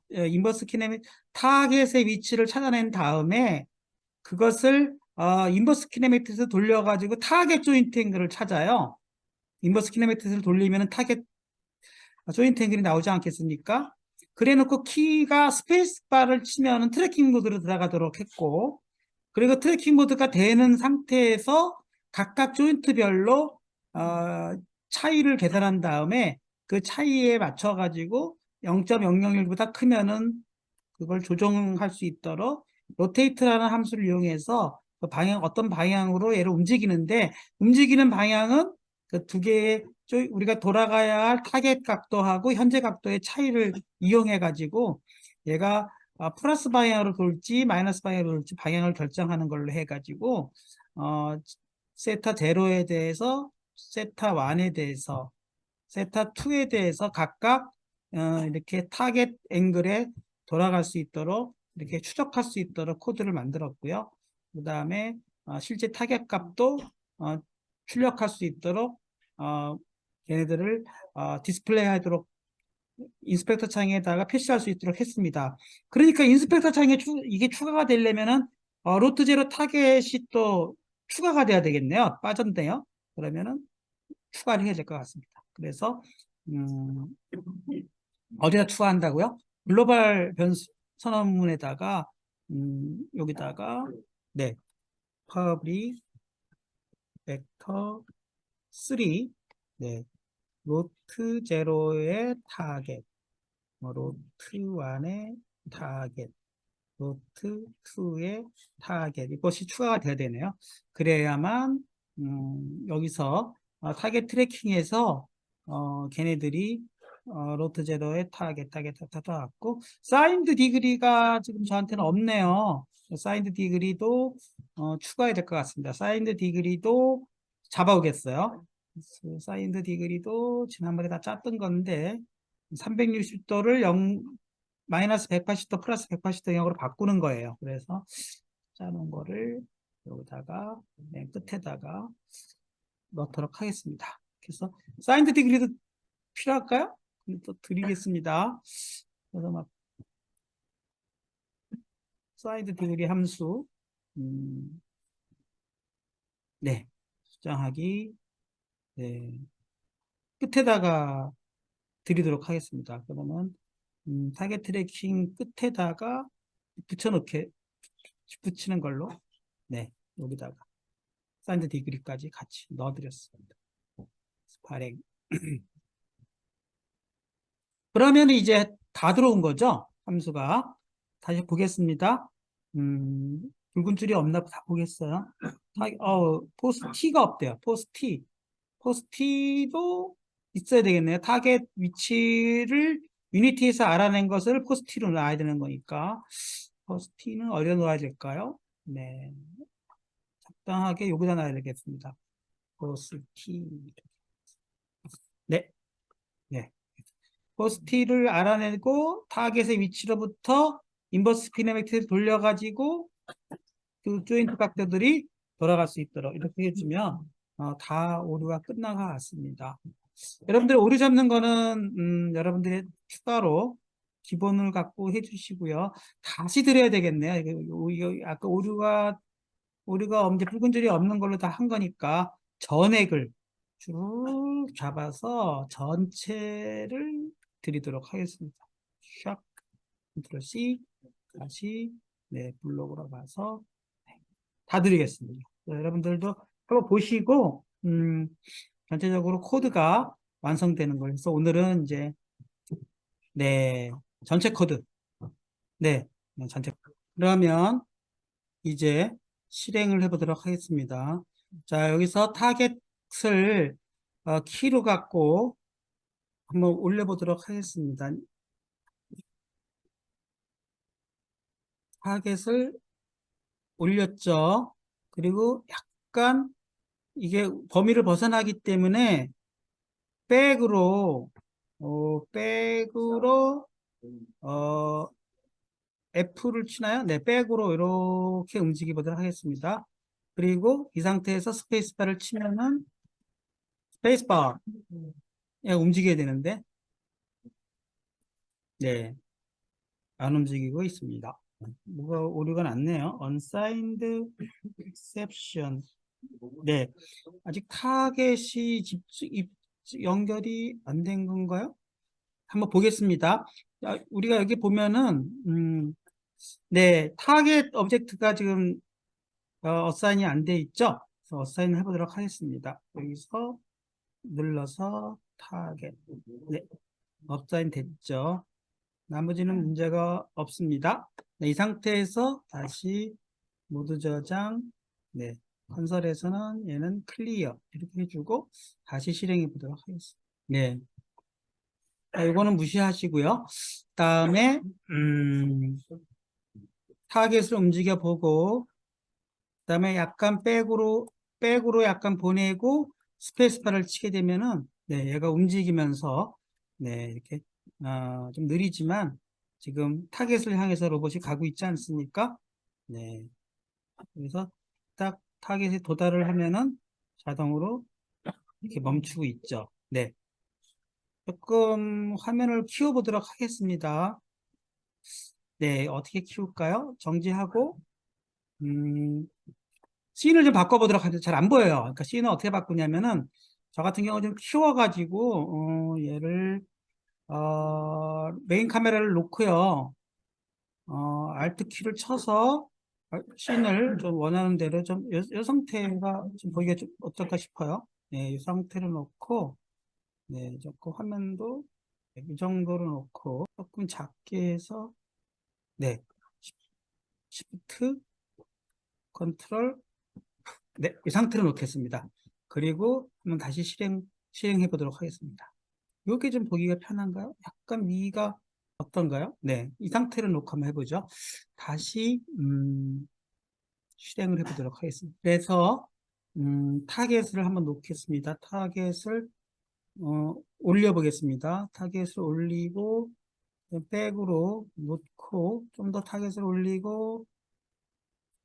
인버스 키네미 타겟의 위치를 찾아낸 다음에 그것을 인버스 키네매틱에서 돌려가지고 타겟 조인트 앵글을 찾아요. 인버스 키네매틱을 돌리면 타겟 조인트 앵글이 나오지 않겠습니까? 그래놓고 키가 스페이스바를 치면은 트래킹 모드로 들어가도록 했고, 그리고 트래킹 모드가 되는 상태에서 각각 조인트별로 차이를 계산한 다음에 그 차이에 맞춰가지고 0.001보다 크면은 그걸 조정할 수 있도록 로테이트라는 함수를 이용해서 그 어떤 방향으로 얘를 움직이는데 움직이는 방향은 그 두 개의 우리가 돌아가야 할 타겟 각도하고 현재 각도의 차이를 이용해 가지고 얘가 플러스 방향으로 돌지 마이너스 방향으로 돌지 방향을 결정하는 걸로 해 가지고 세타 0에 대해서 세타 1에 대해서 세타 2에 대해서 각각 이렇게 타겟 앵글에 돌아갈 수 있도록 이렇게 추적할 수 있도록 코드를 만들었고요. 그 다음에 실제 타겟 값도 출력할 수 있도록 걔네들을 디스플레이 하도록 인스펙터 창에다가 표시할 수 있도록 했습니다. 그러니까 인스펙터 창에 이게 추가가 되려면은 로트 제로 타겟이 또 추가가 돼야 되겠네요. 빠졌네요. 그러면은 추가를 해야 될 것 같습니다. 그래서 어디다 추가한다고요? 글로벌 변수 선언문에다가 여기다가 네 퍼블릭 벡터 3 네 로트 제로의 타겟 로트 1의 타겟 로트 2의 타겟 이것이 추가가 돼야 되네요. 그래야만 여기서 타겟 트래킹에서 걔네들이 로트 제로의 타겟 갖고 사인드 디그리가 지금 저한테는 없네요. 사인드 디그리도 추가해야 될 것 같습니다. 사인드 디그리도 잡아오겠어요. 사인드 디그리도 지난번에 다 짰던 건데 360도를 0 마이너스 180도 플러스 180도 영역으로 바꾸는 거예요. 그래서 짜놓은 거를 여기다가 맨 끝에다가 넣도록 하겠습니다. 그래서 사인드 디그리도 필요할까요? 또 드리겠습니다. 그래서 막 사인드 디그리 함수 네 수정하기 네 끝에다가 드리도록 하겠습니다. 그러면 타겟 트래킹 끝에다가 붙이는 걸로 네 여기다가 사인드 디그리까지 같이 넣어드렸습니다. 발행 그러면 이제 다 들어온 거죠? 함수가 다시 보겠습니다. 붉은 줄이 없나 다 보겠어요. 포스 T가 없대요. 포스 T도 있어야 되겠네요. 타겟 위치를 유니티에서 알아낸 것을 포스 T로 놔야 되는 거니까 포스 T는 어디다 놓아야 될까요? 네, 적당하게 여기다 놔야 되겠습니다. 포스 T 네, 네. 포스 T를 알아내고 타겟의 위치로부터 인버스 키네맥트를 돌려가지고 그 조인트 각도들이 돌아갈 수 있도록 이렇게 해주면 다 오류가 끝난 것 같습니다. 여러분들 오류 잡는 거는 여러분들의 추가로 기본을 갖고 해주시고요. 다시 드려야 되겠네요. 아까 오류가 이제 붉은 줄이 없는 걸로 다 한 거니까 전액을 쭉 잡아서 전체를 드리도록 하겠습니다. 샥 컨트롤 C 다시 네 블록으로 가서 다 드리겠습니다. 여러분들도 한번 보시고 전체적으로 코드가 완성되는 걸 해서 오늘은 이제 네 전체 코드 네 전체 코드. 그러면 이제 실행을 해보도록 하겠습니다. 자 여기서 타겟을 키로 갖고 한번 올려보도록 하겠습니다. 타겟을 올렸죠. 그리고 약간 이게 범위를 벗어나기 때문에 백으로 F를 치나요? 네, 백으로 이렇게 움직여 보도록 하겠습니다. 그리고 이 상태에서 스페이스바를 치면은 스페이스바 움직여야 되는데 네, 안 움직이고 있습니다. 뭐가 오류가 났네요. unsigned exception. 네, 아직 타겟이 연결이 안 된 건가요? 한번 보겠습니다. 우리가 여기 보면은 네, 타겟 오브젝트가 지금 어사인이 안 돼 있죠? 그래서 어사인 해보도록 하겠습니다. 여기서 눌러서 타겟 네, 어사인 됐죠? 나머지는 문제가 없습니다. 네, 이 상태에서 다시 모드 저장 네, 컨설에서는 얘는 클리어 이렇게 해주고 다시 실행해 보도록 하겠습니다. 네, 이거는 무시하시고요. 다음에 타겟을 움직여 보고 그다음에 약간 백으로 약간 보내고 스페이스바를 치게 되면은 네, 얘가 움직이면서 네, 이렇게 좀 느리지만 지금 타겟을 향해서 로봇이 가고 있지 않습니까? 네. 그래서 딱 타겟에 도달을 하면은 자동으로 이렇게 멈추고 있죠. 네. 조금 화면을 키워보도록 하겠습니다. 네, 어떻게 키울까요? 정지하고, 씬을 좀 바꿔보도록 하죠. 잘 안 보여요. 그러니까 씬을 어떻게 바꾸냐면은, 저 같은 경우 좀 키워가지고, 얘를, 메인 카메라를 놓고요. Alt 키를 쳐서, 씬을 좀 원하는 대로 좀, 이 상태가 좀 보기가 좀 어떨까 싶어요. 네, 이 상태를 놓고, 네, 조금 화면도 이 정도로 놓고, 조금 작게 해서, 네, Shift, 컨트롤, 네, 이 상태로 놓겠습니다. 그리고 한번 다시 실행해 보도록 하겠습니다. 이게 좀 보기가 편한가요? 약간 위가 어떤가요? 네, 이 상태로 놓고 한번 해보죠. 다시, 실행을 해 보도록 하겠습니다. 그래서, 타겟을 한번 놓겠습니다. 타겟을, 올려보겠습니다. 타겟을 올리고, 백으로 놓고, 좀 더 타겟을 올리고,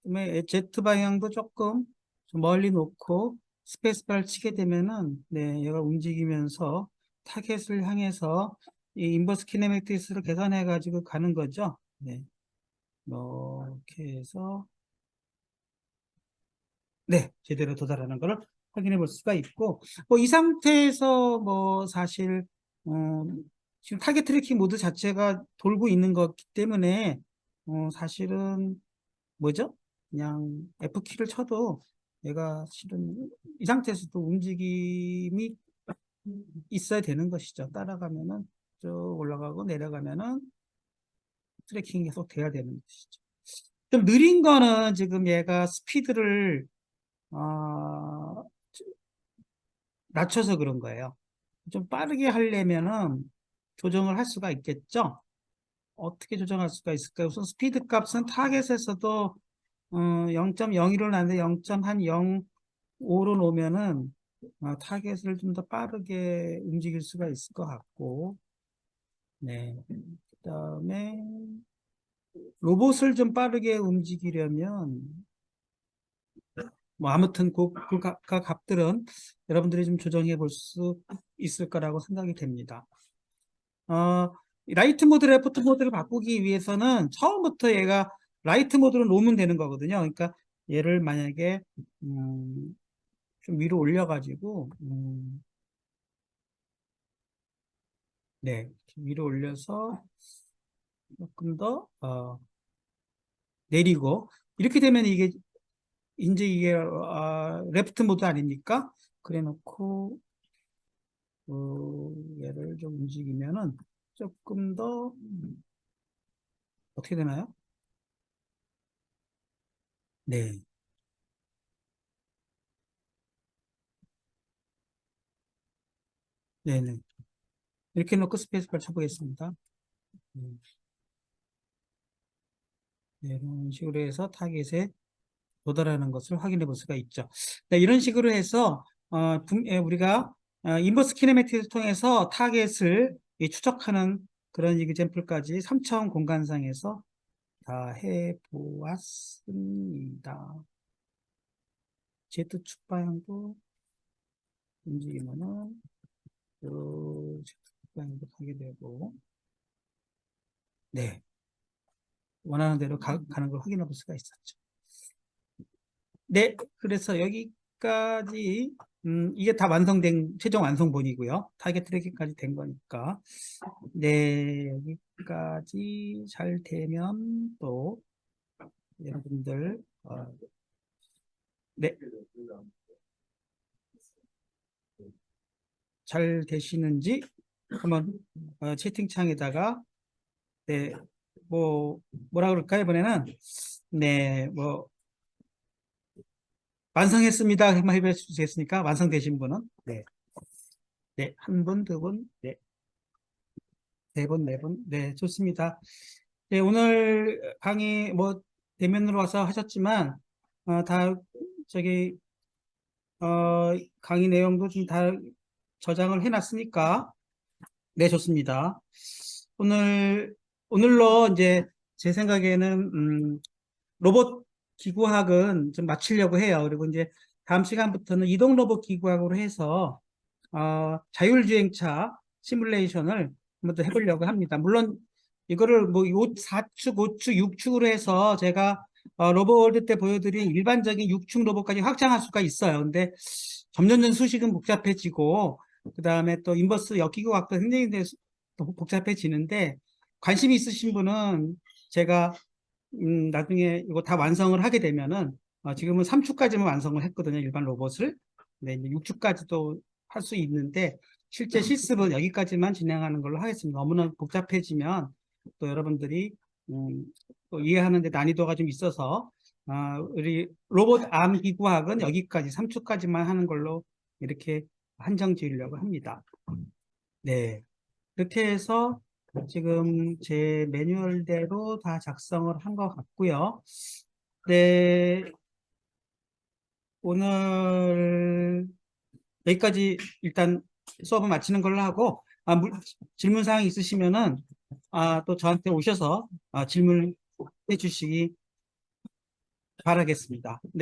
그다음에 Z 방향도 조금 좀 멀리 놓고 스페이스바를 치게 되면은 네, 얘가 움직이면서 타겟을 향해서 이 인버스 키네매틱스를 계산해 가지고 가는 거죠. 네. 이렇게 해서 네, 제대로 도달하는 것을 확인해 볼 수가 있고 뭐 이 상태에서 뭐 사실 어, 지금 타겟 트래킹 모드 자체가 돌고 있는 거기 때문에 사실은 뭐죠? 그냥 F키를 쳐도 얘가 실은 이 상태에서도 움직임이 있어야 되는 것이죠. 따라가면은 쭉 올라가고 내려가면은 트래킹이 계속 돼야 되는 것이죠. 좀 느린 거는 지금 얘가 스피드를 어, 낮춰서 그런 거예요. 좀 빠르게 하려면은 조정을 할 수가 있겠죠. 어떻게 조정할 수가 있을까요? 우선 스피드 값은 타겟에서도 0.01로 나는데 0.05로 놓으면은 타겟을 좀 더 빠르게 움직일 수가 있을 것 같고, 네. 그다음에 로봇을 좀 빠르게 움직이려면 뭐 아무튼 그 값들은 여러분들이 좀 조정해 볼 수 있을 거라고 생각이 됩니다. 라이트 모드, 레프트 모드를 바꾸기 위해서는 처음부터 얘가 라이트 모드로 놓으면 되는 거거든요. 그러니까 얘를 만약에 좀 위로 올려가지고 네, 위로 올려서 조금 더 내리고 이렇게 되면 이게 레프트 모드 아닙니까? 그래놓고 얘를 좀 움직이면은 조금 더 어떻게 되나요? 네, 네네. 이렇게 놓고 스페이스바를 쳐보겠습니다. 음, 네, 이런 식으로 해서 타겟에 도달하는 것을 확인해 볼 수가 있죠. 네, 이런 식으로 해서 우리가 인버스 키네매틱을 통해서 타겟을 추적하는 그런 이그젠플까지 3차원 공간상에서 다 해보았습니다. Z축 방향도 움직이면은 Z축 방향도 가게 되고 네, 원하는 대로 가는 걸 확인해 볼 수가 있었죠. 네, 그래서 여기까지 이게 다 완성된 최종 완성본이고요. 타겟 트래킹까지 된 거니까. 네, 여기까지 잘 되면 또 여러분들 네, 잘 되시는지 한번 채팅창에다가 네, 뭐라 그럴까요? 이번에는 네, 뭐 완성했습니다. 한번 해볼 수 있겠습니까? 완성되신 분은 네, 네, 한 분, 두 분, 네. 네 분, 네 분. 네, 좋습니다. 네, 오늘 강의 대면으로 와서 하셨지만, 다, 저기, 강의 내용도 좀 다 저장을 해놨으니까, 네, 좋습니다. 오늘로 이제 제 생각에는, 로봇 기구학은 좀 마치려고 해요. 그리고 이제 다음 시간부터는 이동 로봇 기구학으로 해서 자율주행차 시뮬레이션을 한번 더 해보려고 합니다. 물론 이거를 뭐 4축, 5축, 6축으로 해서 제가 로봇월드 때 보여드린 일반적인 6축 로봇까지 확장할 수가 있어요. 근데 점점 수식은 복잡해지고 그 다음에 또 인버스 역기구학도 굉장히 복잡해지는데 관심이 있으신 분은 제가 나중에 이거 다 완성을 하게 되면은 지금은 3축까지만 완성을 했거든요. 일반 로봇을. 네, 이제 6축까지도 할 수 있는데 실제 실습은 여기까지만 진행하는 걸로 하겠습니다. 너무나 복잡해지면 또 여러분들이 또 이해하는 데 난이도가 좀 있어서 우리 로봇 암 기구학은 여기까지 3축까지만 하는 걸로 이렇게 한정 지으려고 합니다. 네. 그렇게 해서 지금 제 매뉴얼대로 다 작성을 한 것 같고요. 네, 오늘 여기까지 일단 수업을 마치는 걸로 하고 질문 사항 있으시면은 또 저한테 오셔서 질문해 주시기 바라겠습니다. 네.